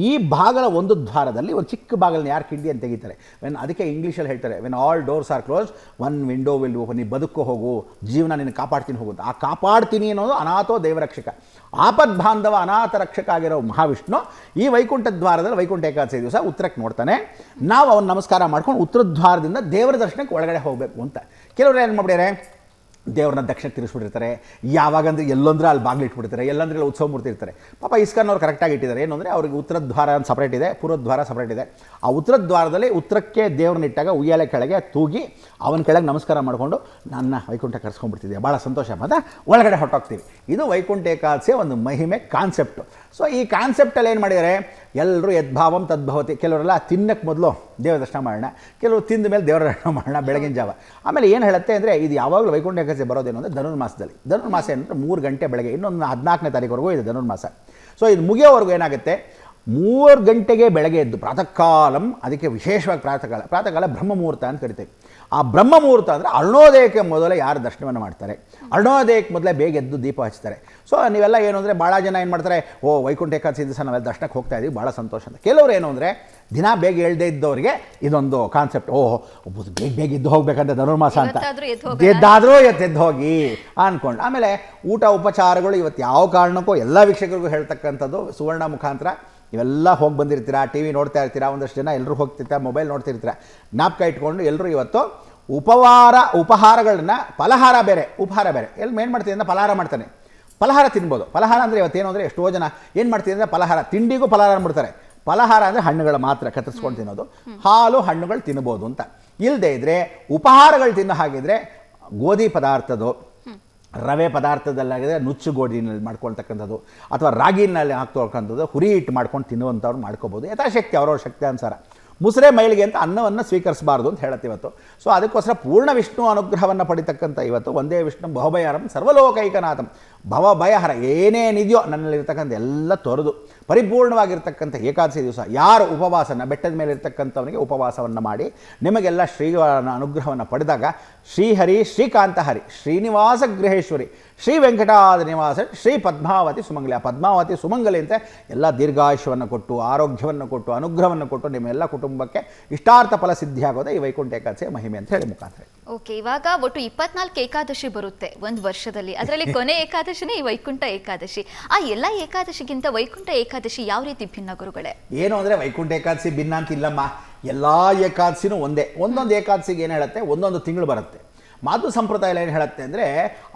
ಈ ಬಾಗಲ ಒಂದು ದ್ವಾರದಲ್ಲಿ ಒಂದು ಚಿಕ್ಕ ಬಾಗಿಲನ್ನ ಯಾರು ಕಿಂಡಿ ಅಂತ ತೆಗಿತಾರೆ. ಅದಕ್ಕೆ ಇಂಗ್ಲೀಷಲ್ಲಿ ಹೇಳ್ತಾರೆ, when all doors R close one window will open. ನೀ ಬದುಕು ಹೋಗು, ಜೀವನ ನಿನ್ನ ಕಾಪಾಡ್ತೀನಿ ಹೋಗು. ಆ ಕಾಪಾಡ್ತೀನಿ ಅನ್ನೋದು ಅನಾಥೋ ದೇವರಕ್ಷಕ, ಆಪದ್ ಬಾಂಧವ ಅನಾಥ ರಕ್ಷಕ ಆಗಿರೋ ಮಹಾವಿಷ್ಣು ಈ ವೈಕುಂಠ ದ್ವಾರದಲ್ಲಿ ವೈಕುಂಠ ಏಕಾದಶಿ ದಿವಸ ಉತ್ತರಕ್ಕೆ ನೋಡ್ತಾನೆ. ನಾವು ಅವನ್ನ ನಮಸ್ಕಾರ ಮಾಡ್ಕೊಂಡು ಉತ್ತರ ದ್ವಾರದಿಂದ ದೇವರ ದರ್ಶನಕ್ಕೆ ಒಳಗಡೆ ಹೋಗಬೇಕು ಅಂತ. ಕೆಲವರು ಏನು ಮಾಡ್ಬಿಡ್ಯಾರೆ, ದೇವ್ರನ್ನ ದಕ್ಷಿಣಕ್ಕೆ ತಿರುಗಿಸ್ಬಿಟ್ಟಿರ್ತಾರೆ. ಯಾವಾಗಂದ್ರೆ ಎಲ್ಲೊಂದ್ರೆ ಅಲ್ಲಿ ಬಾಗಿಲು ಇಟ್ಬಿಡ್ತಾರೆ, ಎಲ್ಲಂದ್ರೆ ಅಲ್ಲಿ ಉತ್ಸವ ಮೂರ್ತಿ ಇರ್ತಾರೆ. ಪಾಪ ಇಸ್ಕಾನ್ನವ್ರು ಕರೆಕ್ಟಾಗಿ ಇಟ್ಟಿದ್ದಾರೆ. ಏನು ಅಂದರೆ ಅವ್ರಿಗೆ ಉತ್ತರ ದ್ವಾರ ಅಂತ ಸಪ್ರೇಟ್ ಇದೆ, ಪೂರ್ವ ದ್ವಾರ ಸಪ್ರೇಟ್ ಇದೆ. ಆ ಉತ್ತರ ದ್ವಾರದಲ್ಲಿ ಉತ್ತರಕ್ಕೆ ದೇವ್ರನ್ನ ಇಟ್ಟಾಗ ಉಯ್ಯಾಲೆ ಕೆಳಗೆ ತೂಗಿ ಅವನ ಕೆಳಗೆ ನಮಸ್ಕಾರ ಮಾಡಿಕೊಂಡು ನನ್ನ ವೈಕುಂಠ ಕರ್ಸ್ಕೊಂಡ್ಬಿಡ್ತಿದ್ದೆ, ಭಾಳ ಸಂತೋಷ ಅಂತ ಒಳಗಡೆ ಹೊರಟೋಗ್ತೀವಿ. ಇದು ವೈಕುಂಠ ಏಕಾದಶಿಯ ಒಂದು ಮಹಿಮೆ ಕಾನ್ಸೆಪ್ಟು. ಸೊ ಈ ಕಾನ್ಸೆಪ್ಟಲ್ಲಿ ಏನು ಮಾಡಿದ್ದಾರೆ, ಎಲ್ಲರೂ ಯದ್ಭಾವಂ ತದ್ಭವತಿ. ಕೆಲವರೆಲ್ಲ ತಿನ್ನಕ್ಕೆ ಮೊದಲು ದೇವರ ದರ್ಶನ ಮಾಡೋಣ, ಕೆಲವರು ತಿಂದ ಮೇಲೆ ದೇವರ ದರ್ಶನ ಮಾಡೋಣ ಬೆಳಗಿನ ಜಾವ. ಆಮೇಲೆ ಏನು ಹೇಳುತ್ತೆ ಅಂದರೆ, ಇದು ಯಾವಾಗಲೂ ವೈಕುಂಠ ಏಕಾದಶಿ ಬರೋದೇನು ಅಂದರೆ ಧನುರ್ಮಾಸದಲ್ಲಿ. ಧನುರ್ಮಾಸ ಏನಂದರೆ 3 ಗಂಟೆ ಬೆಳಗ್ಗೆ, ಇನ್ನೊಂದು 14ನೇ ತಾರೀಕುವರೆಗೂ ಇದೆ ಧನುರ್ಮಾಸ. ಸೊ ಇದು ಮುಗಿಯೋವರೆಗೂ ಏನಾಗುತ್ತೆ, 3 ಗಂಟೆಗೆ ಬೆಳಗ್ಗೆ ಎದ್ದು ಪ್ರಾತಃ ಕಾಲಂ, ಅದಕ್ಕೆ ವಿಶೇಷವಾಗಿ ಪ್ರಾತಃಕಾಲ ಬ್ರಹ್ಮ ಮುಹೂರ್ತ ಅಂತ ಕರಿತೇವೆ. ಆ ಬ್ರಹ್ಮ ಮುಹೂರ್ತ ಅಂದರೆ ಅರುಣೋದಯಕ್ಕೆ ಮೊದಲೇ ಯಾರು ದರ್ಶನವನ್ನು ಮಾಡ್ತಾರೆ, ಅರುಣೋದಯಕ್ಕೆ ಮೊದಲೇ ಬೇಗ ಎದ್ದು ದೀಪ ಹಚ್ತಾರೆ. ಸೊ ನೀವೆಲ್ಲ ಏನು ಅಂದರೆ ಭಾಳ ಜನ ಏನು ಮಾಡ್ತಾರೆ, ಓ ವೈಕುಂಠ ಏಕಾದಶಿ ದಿವಸ ನಾವೆಲ್ಲ ದರ್ಶನಕ್ಕೆ ಹೋಗ್ತಾ ಇದ್ದೀವಿ, ಭಾಳ ಸಂತೋಷ ಅಂತ. ಕೆಲವರು ಏನು ಅಂದರೆ ದಿನ ಬೇಗ ಹೇಳ್ದೇ ಇದ್ದವರಿಗೆ ಇದೊಂದು ಕಾನ್ಸೆಪ್ಟ್, ಓಹ್ ಬೇಗ ಎದ್ದು ಹೋಗ್ಬೇಕಂತ ಧನುರ್ಮಾಸ ಅಂತ, ಎದ್ದಾದರೂ ಎದ್ದು ಹೋಗಿ ಅಂದ್ಕೊಂಡು. ಆಮೇಲೆ ಊಟ ಉಪಚಾರಗಳು ಇವತ್ತು ಯಾವ ಕಾರಣಕ್ಕೂ ಎಲ್ಲ ವೀಕ್ಷಕರಿಗೂ ಹೇಳ್ತಕ್ಕಂಥದ್ದು ಸುವರ್ಣ ಮುಖಾಂತರ. ಇವೆಲ್ಲ ಹೋಗಿ ಬಂದಿರ್ತೀರಾ, ಟಿ ವಿ ನೋಡ್ತಾ ಇರ್ತೀರಾ, ಒಂದಷ್ಟು ಜನ ಎಲ್ಲರೂ ಹೋಗ್ತಿರ್ತಾರೆ, ಮೊಬೈಲ್ ನೋಡ್ತಿರ್ತೀರ. ಜ್ಞಾಪಕ ಇಟ್ಕೊಂಡು ಎಲ್ಲರೂ ಇವತ್ತು ಉಪಹಾರಗಳನ್ನ, ಫಲಹಾರ ಬೇರೆ ಉಪಹಾರ ಬೇರೆ, ಎಲ್ಲಿ ಏನು ಮಾಡ್ತೀನಿ ಅಂದರೆ ಫಲಹಾರ ಮಾಡ್ತಾನೆ. ಫಲಹಾರ ತಿನ್ಬೋದು. ಫಲಹಾರ ಅಂದರೆ ಇವತ್ತೇನು ಅಂದರೆ ಎಷ್ಟೋ ಜನ ಏನು ಮಾಡ್ತೀನಿ ಅಂದರೆ ಫಲಹಾರ, ತಿಂಡಿಗೂ ಫಲಹಾರ ಅಂದ್ಬಿಡ್ತಾರೆ. ಫಲಹಾರ ಅಂದರೆ ಹಣ್ಣುಗಳು ಮಾತ್ರ ಕತ್ತರಿಸ್ಕೊಂಡು ತಿನ್ನೋದು, ಹಾಲು ಹಣ್ಣುಗಳು ತಿನ್ಬೋದು ಅಂತ. ಇಲ್ಲದೇ ಇದ್ದರೆ ಉಪಹಾರಗಳು ತಿನ್ನೋ ಹಾಗಿದ್ರೆ ಗೋಧಿ ಪದಾರ್ಥದ್ದು, ರವೆ ಪದಾರ್ಥದಲ್ಲಾಗಿದೆ ನುಚ್ಚು ಗೋಧಿನಲ್ಲಿ ಮಾಡ್ಕೊಳ್ತಕ್ಕಂಥದ್ದು, ಅಥವಾ ರಾಗಿನಲ್ಲಿ ಹಾಕ್ತಕ್ಕಂಥದ್ದು, ಹುರಿ ಹಿಟ್ಟು ಮಾಡ್ಕೊಂಡು ತಿನ್ನುವಂಥವ್ರು ಮಾಡ್ಕೋಬೋದು. ಯಥಾಶಕ್ತಿ ಅವರವ್ರ ಶಕ್ತಿ ಅನುಸಾರ. ಮುಸುರೆ ಮೈಲಿಗೆ ಅಂತ ಅನ್ನವನ್ನು ಸ್ವೀಕರಿಸಬಾರ್ದು ಅಂತ ಹೇಳುತ್ತೆ ಇವತ್ತು. ಸೊ ಅದಕ್ಕೋಸ್ಕರ ಪೂರ್ಣ ವಿಷ್ಣು ಅನುಗ್ರಹವನ್ನು ಪಡಿತಕ್ಕಂಥ ಇವತ್ತು ಒಂದೇ ವಿಷ್ಣು ಬಹುಭಯಹರಂ ಸರ್ವಲೋಕೈಕನಾಥಂ. ಭವಭಯಹರ ಏನೇನಿದೆಯೋ ನನ್ನಲ್ಲಿರ್ತಕ್ಕಂಥ ಎಲ್ಲ ತೊರೆದು ಪರಿಪೂರ್ಣವಾಗಿರ್ತಕ್ಕಂಥ ಏಕಾದಶಿ ದಿವಸ ಯಾರು ಉಪವಾಸನ, ಬೆಟ್ಟದ ಮೇಲೆ ಇರ್ತಕ್ಕಂಥವನಿಗೆ ಉಪವಾಸವನ್ನು ಮಾಡಿ ನಿಮಗೆಲ್ಲ ಶ್ರೀಗಳ ಅನುಗ್ರಹವನ್ನು ಪಡೆದಾಗ ಶ್ರೀಹರಿ ಶ್ರೀಕಾಂತ ಹರಿ ಶ್ರೀನಿವಾಸ ಗೃಹೇಶ್ವರಿ ಶ್ರೀ ವೆಂಕಟಾದ ನಿವಾಸ ಶ್ರೀ ಪದ್ಮಾವತಿ ಸುಮಂಗಲಿ. ಆ ಪದ್ಮಾವತಿ ಸುಮಂಗಲಿ ಅಂತ ಎಲ್ಲ ದೀರ್ಘಾಯುಷ್ಯವನ್ನು ಕೊಟ್ಟು, ಆರೋಗ್ಯವನ್ನು ಕೊಟ್ಟು, ಅನುಗ್ರಹವನ್ನು ಕೊಟ್ಟು ನಿಮ್ಮೆಲ್ಲ ಕುಟುಂಬಕ್ಕೆ ಇಷ್ಟಾರ್ಥ ಫಲ ಸಿದ್ಧಿಯಾಗೋದೇ ಈ ವೈಕುಂಠ ಏಕಾದಶಿಯ ಮಹಿಮೆ ಅಂತ ಹೇಳಿ ಮುಖಾಂತರ. ಓಕೆ, ಇವಾಗ ಒಟ್ಟು 24 ಏಕಾದಶಿ ಬರುತ್ತೆ ಒಂದು ವರ್ಷದಲ್ಲಿ, ಅದರಲ್ಲಿ ಕೊನೆ ಏಕಾದಶಿನೇ ಈ ವೈಕುಂಠ ಏಕಾದಶಿ. ಆ ಎಲ್ಲ ಏಕಾದಶಿಗಿಂತ ವೈಕುಂಠ ಏಕಾದಶಿ ಯಾವ ರೀತಿ ಭಿನ್ನ ಗುರುಗಳೇ? ಏನು ಅಂದರೆ ವೈಕುಂಠ ಏಕಾದಶಿ ಭಿನ್ನ ಅಂತ ಇಲ್ಲಮ್ಮ, ಎಲ್ಲ ಏಕಾದಶಿನೂ ಒಂದೇ. ಒಂದೊಂದು ಏಕಾದಶಿಗೆ ಏನು ಹೇಳುತ್ತೆ, ಒಂದೊಂದು ತಿಂಗಳು ಬರುತ್ತೆ. ಮಾತು ಸಂಪ್ರದಾಯ ಏನು ಹೇಳುತ್ತೆ ಅಂದರೆ,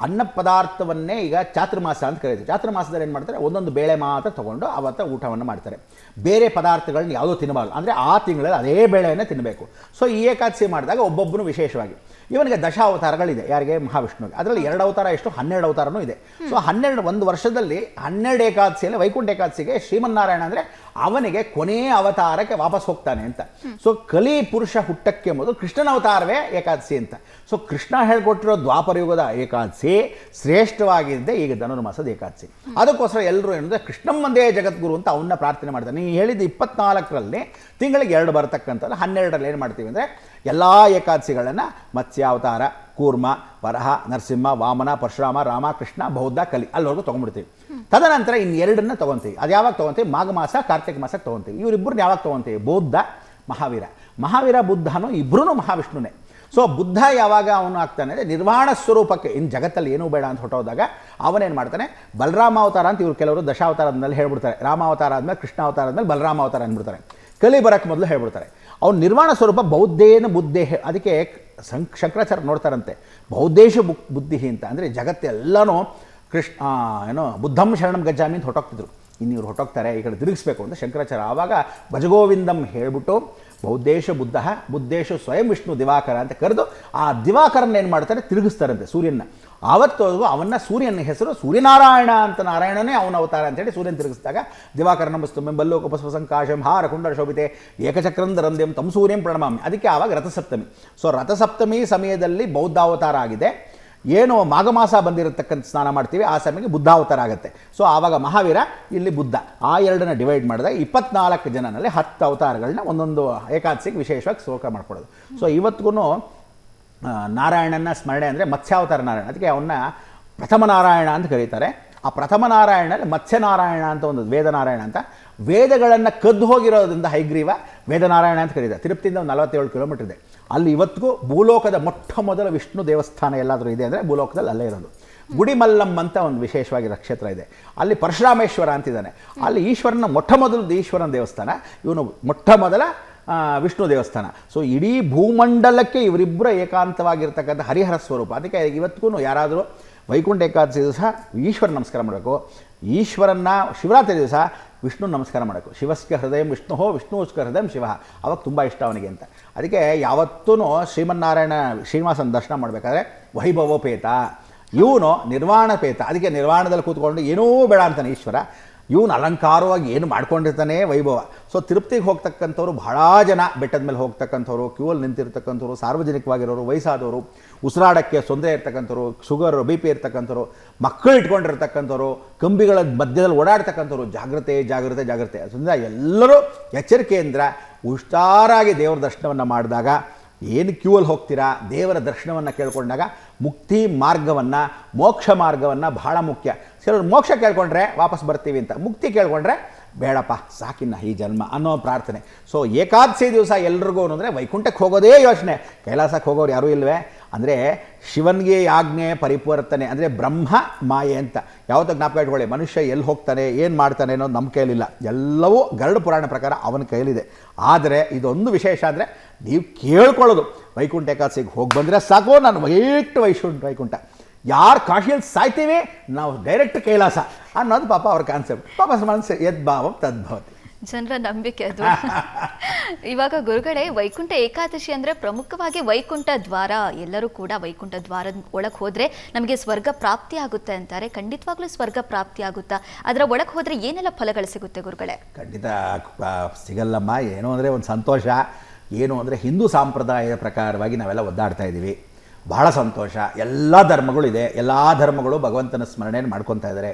ಅನ್ನ ಪದಾರ್ಥವನ್ನೇ ಈಗ ಚಾತುರ್ಮಾಸ ಅಂತ ಕರೀತೀವಿ. ಚಾತುರ್ಮಾಸದಲ್ಲಿ ಏನು ಮಾಡ್ತಾರೆ, ಒಂದೊಂದು ಬೇಳೆ ಮಾತ್ರ ತೊಗೊಂಡು ಅವತ್ತ ಊಟವನ್ನು ಮಾಡ್ತಾರೆ. ಬೇರೆ ಪದಾರ್ಥಗಳನ್ನ ಯಾವುದೂ ತಿನ್ನಬಾರ್ದು. ಅಂದರೆ ಆ ತಿಂಗಳಲ್ಲಿ ಅದೇ ಬೇಳೆಯನ್ನೇ ತಿನ್ನಬೇಕು. ಸೊ ಈ ಏಕಾದಶಿ ಮಾಡಿದಾಗ ಒಬ್ಬೊಬ್ಬನು ವಿಶೇಷವಾಗಿ, ಇವನಿಗೆ ದಶಾವತಾರಗಳಿದೆ, ಯಾರಿಗೆ, ಮಹಾವಿಷ್ಣುವಿಗೆ. ಅದರಲ್ಲಿ 2 ಅವತಾರ ಎಷ್ಟು, 12 ಅವತಾರನೂ ಇದೆ. ಸೊ 12 ಒಂದು ವರ್ಷದಲ್ಲಿ 12 ಏಕಾದಶಿಯಲ್ಲಿ ವೈಕುಂಠ ಏಕಾದಶಿಗೆ ಶ್ರೀಮನ್ನಾರಾಯಣ ಅಂದರೆ ಅವನಿಗೆ ಕೊನೆಯ ಅವತಾರಕ್ಕೆ ವಾಪಸ್ ಹೋಗ್ತಾನೆ ಅಂತ. ಸೊ ಕಲಿ ಪುರುಷ ಹುಟ್ಟಕ್ಕೆ ಮೊದಲು ಕೃಷ್ಣನ ಅವತಾರವೇ ಏಕಾದಶಿ ಅಂತ. ಸೊ ಕೃಷ್ಣ ಹೇಳ್ಕೊಟ್ಟಿರೋ ದ್ವಾಪರಯುಗದ ಏಕಾದಶಿ ಶ್ರೇಷ್ಠವಾಗಿದ್ದೆ ಈಗ ಧನುರ್ಮಾಸದ ಏಕಾದಶಿ. ಅದಕ್ಕೋಸ್ಕರ ಎಲ್ಲರೂ ಏನಂದರೆ ಕೃಷ್ಣಮ್ಮಂದೇ ಜಗದ್ಗುರು ಅಂತ ಅವನ್ನ ಪ್ರಾರ್ಥನೆ ಮಾಡ್ತಾರೆ. ನೀವು ಹೇಳಿದ 24ರಲ್ಲಿ ತಿಂಗಳಿಗೆ 2 ಬರತಕ್ಕಂಥದ್ದು, 12ರಲ್ಲಿ ಏನು ಮಾಡ್ತೀವಿ ಅಂದರೆ ಎಲ್ಲ ಏಕಾದಶಿಗಳನ್ನು ಮತ್ಸ್ಯಾವತಾರ, ಕೂರ್ಮ, ವರಹ, ನರಸಿಂಹ, ವಾಮನ, ಪರಶುರಾಮ, ರಾಮ, ಕೃಷ್ಣ, ಬೌದ್ಧ, ಕಲಿ ಅಲ್ಲಿವರೆಗೂ ತೊಗೊಂಡ್ಬಿಡ್ತೀವಿ. ತದನಂತರ ಇನ್ನು 2ನ್ನ ತೊಗೊತೀವಿ. ಅದು ಯಾವಾಗ ತೊಗೊತೀವಿ, ಮಾಘ ಮಾಸ, ಕಾರ್ತಿಕ ಮಾಸಕ್ಕೆ ತೊಗೊತೀವಿ. ಇವರಿಬ್ಬರನ್ನ ಯಾವಾಗ ತೊಗೊತೀವಿ, ಬೌದ್ಧ, ಮಹಾವೀರ ಬುದ್ಧನೂ ಇಬ್ಬರೂ ಮಹಾವಿಷ್ಣುನೇ. ಸೊ ಬುದ್ಧ ಯಾವಾಗ ಅವನು ಆಗ್ತಾನೆ ಅಂದರೆ ನಿರ್ವಾಣ ಸ್ವರೂಪಕ್ಕೆ, ಇನ್ನು ಜಗತ್ತಲ್ಲಿ ಏನೂ ಬೇಡ ಅಂತ ಹೊಟ್ಟೋದಾಗ ಅವನೇನು ಮಾಡ್ತಾನೆ, ಬಲರಾಮ ಅವತಾರ ಅಂತ ಇವರು ಕೆಲವರು ದಶಾವತಾರದಲ್ಲಿ ಹೇಳ್ಬಿಡ್ತಾರೆ. ರಾಮಾವತಾರ ಆದಮೇಲೆ ಕೃಷ್ಣ ಅವತಾರ ಆದಮೇಲೆ ಬಲರಾಮ ಅವತಾರ ಅಂದ್ಬಿಡ್ತಾರೆ. ಕಲಿ ಬರಕ್ಕೆ ಮೊದಲು ಹೇಳ್ಬಿಡ್ತಾರೆ. ಅವ್ನು ನಿರ್ವಾಣ ಸ್ವರೂಪ ಬೌದ್ಧೇನ ಬುದ್ಧೇ. ಅದಕ್ಕೆ ಶಂಕರಾಚಾರ್ಯ ನೋಡ್ತಾರಂತೆ ಬೌದ್ಧೇಶ ಬುದ್ಧಿ ಅಂತ, ಅಂದರೆ ಜಗತ್ತೆಲ್ಲನೂ ಬುದ್ಧಂ ಶರಣಂ ಗಜ್ಜಾಮಿ ಅಂತ ಹೊಟ್ಟೋಗ್ತಿದ್ರು. ಇನ್ನು ಇವ್ರು ಹೊಟ್ಟೋಗ್ತಾರೆ, ಈ ಕಡೆ ತಿರುಗಿಸ್ಬೇಕು ಅಂತ ಶಂಕರಾಚಾರ್ಯ ಆವಾಗ ಭಜಗೋವಿಂದಂ ಹೇಳ್ಬಿಟ್ಟು ಬೌದ್ಧೇಶ ಬುದ್ಧೇಶ ಸ್ವಯಂ ವಿಷ್ಣು ದಿವಾಕರ ಅಂತ ಕರೆದು ಆ ದಿವಾಕರನ್ನ ಏನು ಮಾಡ್ತಾರೆ, ತಿರುಗಿಸ್ತಾರಂತೆ ಸೂರ್ಯನ. ಆವತ್ತು ಅವನ್ನ ಸೂರ್ಯನ ಹೆಸರು ಸೂರ್ಯನಾರಾಯಣ ಅಂತ, ನಾರಾಯಣನೇ ಅವನ ಅವತಾರ ಅಂತೇಳಿ ಸೂರ್ಯನ ತಿರುಗಿಸಿದಾಗ ದಿವಾಕರ ನಮಸ್ತು ಮೆಂಬಲ್ಲೋಕ ಪುಷ್ಪಸಂಕಾಶಂ ಹಾರ ಕುಂಡಲ ಶೋಭಿತೆ ಏಕಚಕ್ರಂದರಂದ್ಯಂ ತಂ ಸೂರ್ಯಂ ಪ್ರಣಮಾಮಿ. ಅದಕ್ಕೆ ಆವಾಗ ರಥಸಪ್ತಮಿ. ಸೊ ರಥಸಪ್ತಮಿ ಸಮಯದಲ್ಲಿ ಬೌದ್ಧಾವತಾರ ಆಗಿದೆ. ಏನು ಮಾಘ ಮಾಸ ಬಂದಿರತಕ್ಕಂಥ ಸ್ನಾನ ಮಾಡ್ತೀವಿ ಆ ಸಮಯಕ್ಕೆ ಬುದ್ಧಾವತಾರ ಆಗುತ್ತೆ. ಸೊ ಆವಾಗ ಮಹಾವೀರ, ಇಲ್ಲಿ ಬುದ್ಧ, ಆ ಎರಡನ್ನ ಡಿವೈಡ್ ಮಾಡಿದಾಗ 24 ಜನನಲ್ಲಿ 10 ಅವತಾರಗಳನ್ನ ಒಂದೊಂದು ಏಕಾದಶಿಗೆ ವಿಶೇಷವಾಗಿ ಶ್ಲೋಕ ಮಾಡ್ಕೊಳ್ಳೋದು. ಸೊ ಇವತ್ತಿಗೂ ನಾರಾಯಣನ ಸ್ಮರಣೆ ಅಂದರೆ ಮತ್ಸ್ಯಾವತಾರ ನಾರಾಯಣ, ಅದಕ್ಕೆ ಅವನ್ನ ಪ್ರಥಮ ನಾರಾಯಣ ಅಂತ ಕರೀತಾರೆ. ಆ ಪ್ರಥಮ ನಾರಾಯಣಲ್ಲಿ ಮತ್ಸ್ಯನಾರಾಯಣ ಅಂತ ಒಂದು ವೇದನಾರಾಯಣ ಅಂತ, ವೇದಗಳನ್ನು ಕದ್ದು ಹೋಗಿರೋದ್ರಿಂದ ಹೈಗ್ರೀವ ವೇದನಾರಾಯಣ ಅಂತ ಕರೀತಾರೆ. ತಿರುಪತಿಯಿಂದ ಒಂದು 47 ಕಿಲೋಮೀಟರ್ ಇದೆ. ಅಲ್ಲಿ ಇವತ್ತಿಗೂ ಭೂಲೋಕದ ಮೊಟ್ಟ ವಿಷ್ಣು ದೇವಸ್ಥಾನ ಎಲ್ಲಾದರೂ ಇದೆ ಅಂದರೆ ಭೂಲೋಕದಲ್ಲಿ ಅಲ್ಲೇ ಇರೋದು. ಗುಡಿಮಲ್ಲಂ ಅಂತ ಒಂದು ವಿಶೇಷವಾಗಿ ನಕ್ಷತ್ರ ಇದೆ. ಅಲ್ಲಿ ಪರಶುರಾಮೇಶ್ವರ ಅಂತಿದ್ದಾನೆ. ಅಲ್ಲಿ ಈಶ್ವರನ ಈಶ್ವರನ ದೇವಸ್ಥಾನ, ಇವನು ಮೊಟ್ಟ ವಿಷ್ಣು ದೇವಸ್ಥಾನ. ಸೊ ಇಡೀ ಭೂಮಂಡಲಕ್ಕೆ ಇವರಿಬ್ಬರ ಏಕಾಂತವಾಗಿರ್ತಕ್ಕಂಥ ಹರಿಹರ ಸ್ವರೂಪ. ಅದಕ್ಕೆ ಇವತ್ತಿಗೂ ಯಾರಾದರೂ ವೈಕುಂಠ ಏಕಾದಶಿ ದಿವಸ ಈಶ್ವರ ನಮಸ್ಕಾರ ಮಾಡಬೇಕು, ಈಶ್ವರನ್ನ ಶಿವರಾತ್ರಿ ದಿವಸ ವಿಷ್ಣು ನಮಸ್ಕಾರ ಮಾಡಬೇಕು. ಶಿವಸ್ಯ ಹೃದಯ ವಿಷ್ಣು ವಿಷ್ಣುಸ್ಕ ಹೃದಯ ಶಿವ, ಅವಾಗ ತುಂಬ ಇಷ್ಟ ಅವನಿಗೆ ಅಂತ. ಅದಕ್ಕೆ ಯಾವತ್ತೂ ಶ್ರೀಮನ್ನಾರಾಯಣ ಶ್ರೀನಿವಾಸನ ದರ್ಶನ ಮಾಡಬೇಕಾದ್ರೆ ವೈಭವೋಪೇತ, ಇವನು ನಿರ್ವಾಣಪೇತ. ಅದಕ್ಕೆ ನಿರ್ವಾಣದಲ್ಲಿ ಕೂತ್ಕೊಂಡು ಏನೂ ಬೇಡ ಅಂತಾನೆ ಈಶ್ವರ, ಇವನು ಅಲಂಕಾರವಾಗಿ ಏನು ಮಾಡ್ಕೊಂಡಿರ್ತಾನೆ ವೈಭವ. ಸೊ ತಿರುಪತಿಗೆ ಹೋಗ್ತಕ್ಕಂಥವ್ರು ಬಹಳ ಜನ, ಬೆಟ್ಟದ ಮೇಲೆ ಹೋಗ್ತಕ್ಕಂಥವ್ರು, ಕ್ಯೂವಲ್ಲಿ ನಿಂತಿರ್ತಕ್ಕಂಥವ್ರು, ಸಾರ್ವಜನಿಕವಾಗಿರೋರು, ವಯಸ್ಸಾದವರು, ಉಸಿರಾಡೋಕ್ಕೆ ತೊಂದರೆ ಇರ್ತಕ್ಕಂಥವ್ರು, ಶುಗರು BP ಇರ್ತಕ್ಕಂಥವ್ರು, ಮಕ್ಕಳು ಇಟ್ಕೊಂಡಿರ್ತಕ್ಕಂಥವ್ರು, ಕಂಬಿಗಳ ಮಧ್ಯದಲ್ಲಿ ಓಡಾಡ್ತಕ್ಕಂಥವ್ರು, ಜಾಗ್ರತೆ ಜಾಗ್ರತೆ ಜಾಗ್ರತೆ. ಅದರಿಂದ ಎಲ್ಲರೂ ಎಚ್ಚರಿಕೆಯಿಂದ ಹುಷಾರಾಗಿ ದೇವರ ದರ್ಶನವನ್ನು ಮಾಡಿದಾಗ, ಏನು ಕ್ಯೂವಲ್ಲಿ ಹೋಗ್ತೀರಾ, ದೇವರ ದರ್ಶನವನ್ನು ಕೇಳ್ಕೊಂಡಾಗ ಮುಕ್ತಿ ಮಾರ್ಗವನ್ನು, ಮೋಕ್ಷ ಮಾರ್ಗವನ್ನು ಬಹಳ ಮುಖ್ಯ. ಕೆಲವರು ಮೋಕ್ಷ ಕೇಳ್ಕೊಂಡ್ರೆ ವಾಪಸ್ ಬರ್ತೀವಿ ಅಂತ, ಮುಕ್ತಿ ಕೇಳ್ಕೊಂಡ್ರೆ ಬೇಡಪ್ಪ ಸಾಕಿನ್ನ ಈ ಜನ್ಮ ಅನ್ನೋ ಪ್ರಾರ್ಥನೆ. ಸೊ ಏಕಾದಶಿ ದಿವಸ ಎಲ್ರಿಗೂ ಅಂದರೆ ವೈಕುಂಠಕ್ಕೆ ಹೋಗೋದೇ ಯೋಚನೆ, ಕೈಲಾಸಕ್ಕೆ ಹೋಗೋರು ಯಾರೂ ಇಲ್ವೇ ಅಂದರೆ ಶಿವನಿಗೆ ಆಜ್ಞೆ ಪರಿಪೂರ್ತನೆ ಅಂದರೆ ಬ್ರಹ್ಮ ಮಾಯೆ ಅಂತ ಯಾವತ್ತೂ ಜ್ಞಾಪಕ ಇಟ್ಕೊಳ್ಳಿ. ಮನುಷ್ಯ ಎಲ್ಲಿ ಹೋಗ್ತಾನೆ ಏನು ಮಾಡ್ತಾನೆ ಅನ್ನೋದು ನಮ್ಮ ಕೈಲಿಲ್ಲ, ಎಲ್ಲವೂ ಗರುಡ ಪುರಾಣ ಪ್ರಕಾರ ಅವನ ಕೈಲಿದೆ. ಆದರೆ ಇದೊಂದು ವಿಶೇಷ ಅಂದರೆ ನೀವು ಕೇಳ್ಕೊಳ್ಳೋದು, ವೈಕುಂಠ ಏಕಾದಶಿಗೆ ಹೋಗಿ ಬಂದರೆ ಸಾಕು, ನಾನು ವೈಕುಂಠ ಯಾರು ಕಾಶಿಯಲ್ಲಿ ಸಾಯ್ತೀವಿ ನಾವು ಡೈರೆಕ್ಟ್ ಕೈಲಾಸ ಅನ್ನೋದು ಪಾಪ ಅವ್ರ ಕಾನ್ಸೆಪ್ಟ್. ಪಾಪ ಮನಸ್ಸು ಯದ್ಭಾವಂ ತದ್ಭವತಿ, ಜನರ ನಂಬಿಕೆ ಅದು. ಇವಾಗ ಗುರುಗಳೇ, ವೈಕುಂಠ ಏಕಾದಶಿ ಅಂದ್ರೆ ಪ್ರಮುಖವಾಗಿ ವೈಕುಂಠ ದ್ವಾರ, ಎಲ್ಲರೂ ಕೂಡ ವೈಕುಂಠ ದ್ವಾರದ ಒಳಗೆ ಹೋದ್ರೆ ನಮಗೆ ಸ್ವರ್ಗ ಪ್ರಾಪ್ತಿ ಆಗುತ್ತೆ ಅಂತಾರೆ. ಖಂಡಿತವಾಗ್ಲೂ ಸ್ವರ್ಗ ಪ್ರಾಪ್ತಿ ಆಗುತ್ತಾ? ಅದರ ಒಳಗೆ ಹೋದ್ರೆ ಏನೆಲ್ಲ ಫಲಗಳು ಸಿಗುತ್ತೆ ಗುರುಗಳೇ? ಖಂಡಿತ ಸಿಗಲ್ಲಮ್ಮ. ಏನು ಅಂದರೆ ಒಂದು ಸಂತೋಷ, ಏನು ಅಂದರೆ ಹಿಂದೂ ಸಂಪ್ರದಾಯದ ಪ್ರಕಾರವಾಗಿ ನಾವೆಲ್ಲ ಒದ್ದಾಡ್ತಾ ಇದ್ದೀವಿ, ಬಹಳ ಸಂತೋಷ. ಎಲ್ಲ ಧರ್ಮಗಳಿದೆ, ಎಲ್ಲ ಧರ್ಮಗಳು ಭಗವಂತನ ಸ್ಮರಣೆಯನ್ನು ಮಾಡ್ಕೊತಾ ಇದ್ದಾರೆ.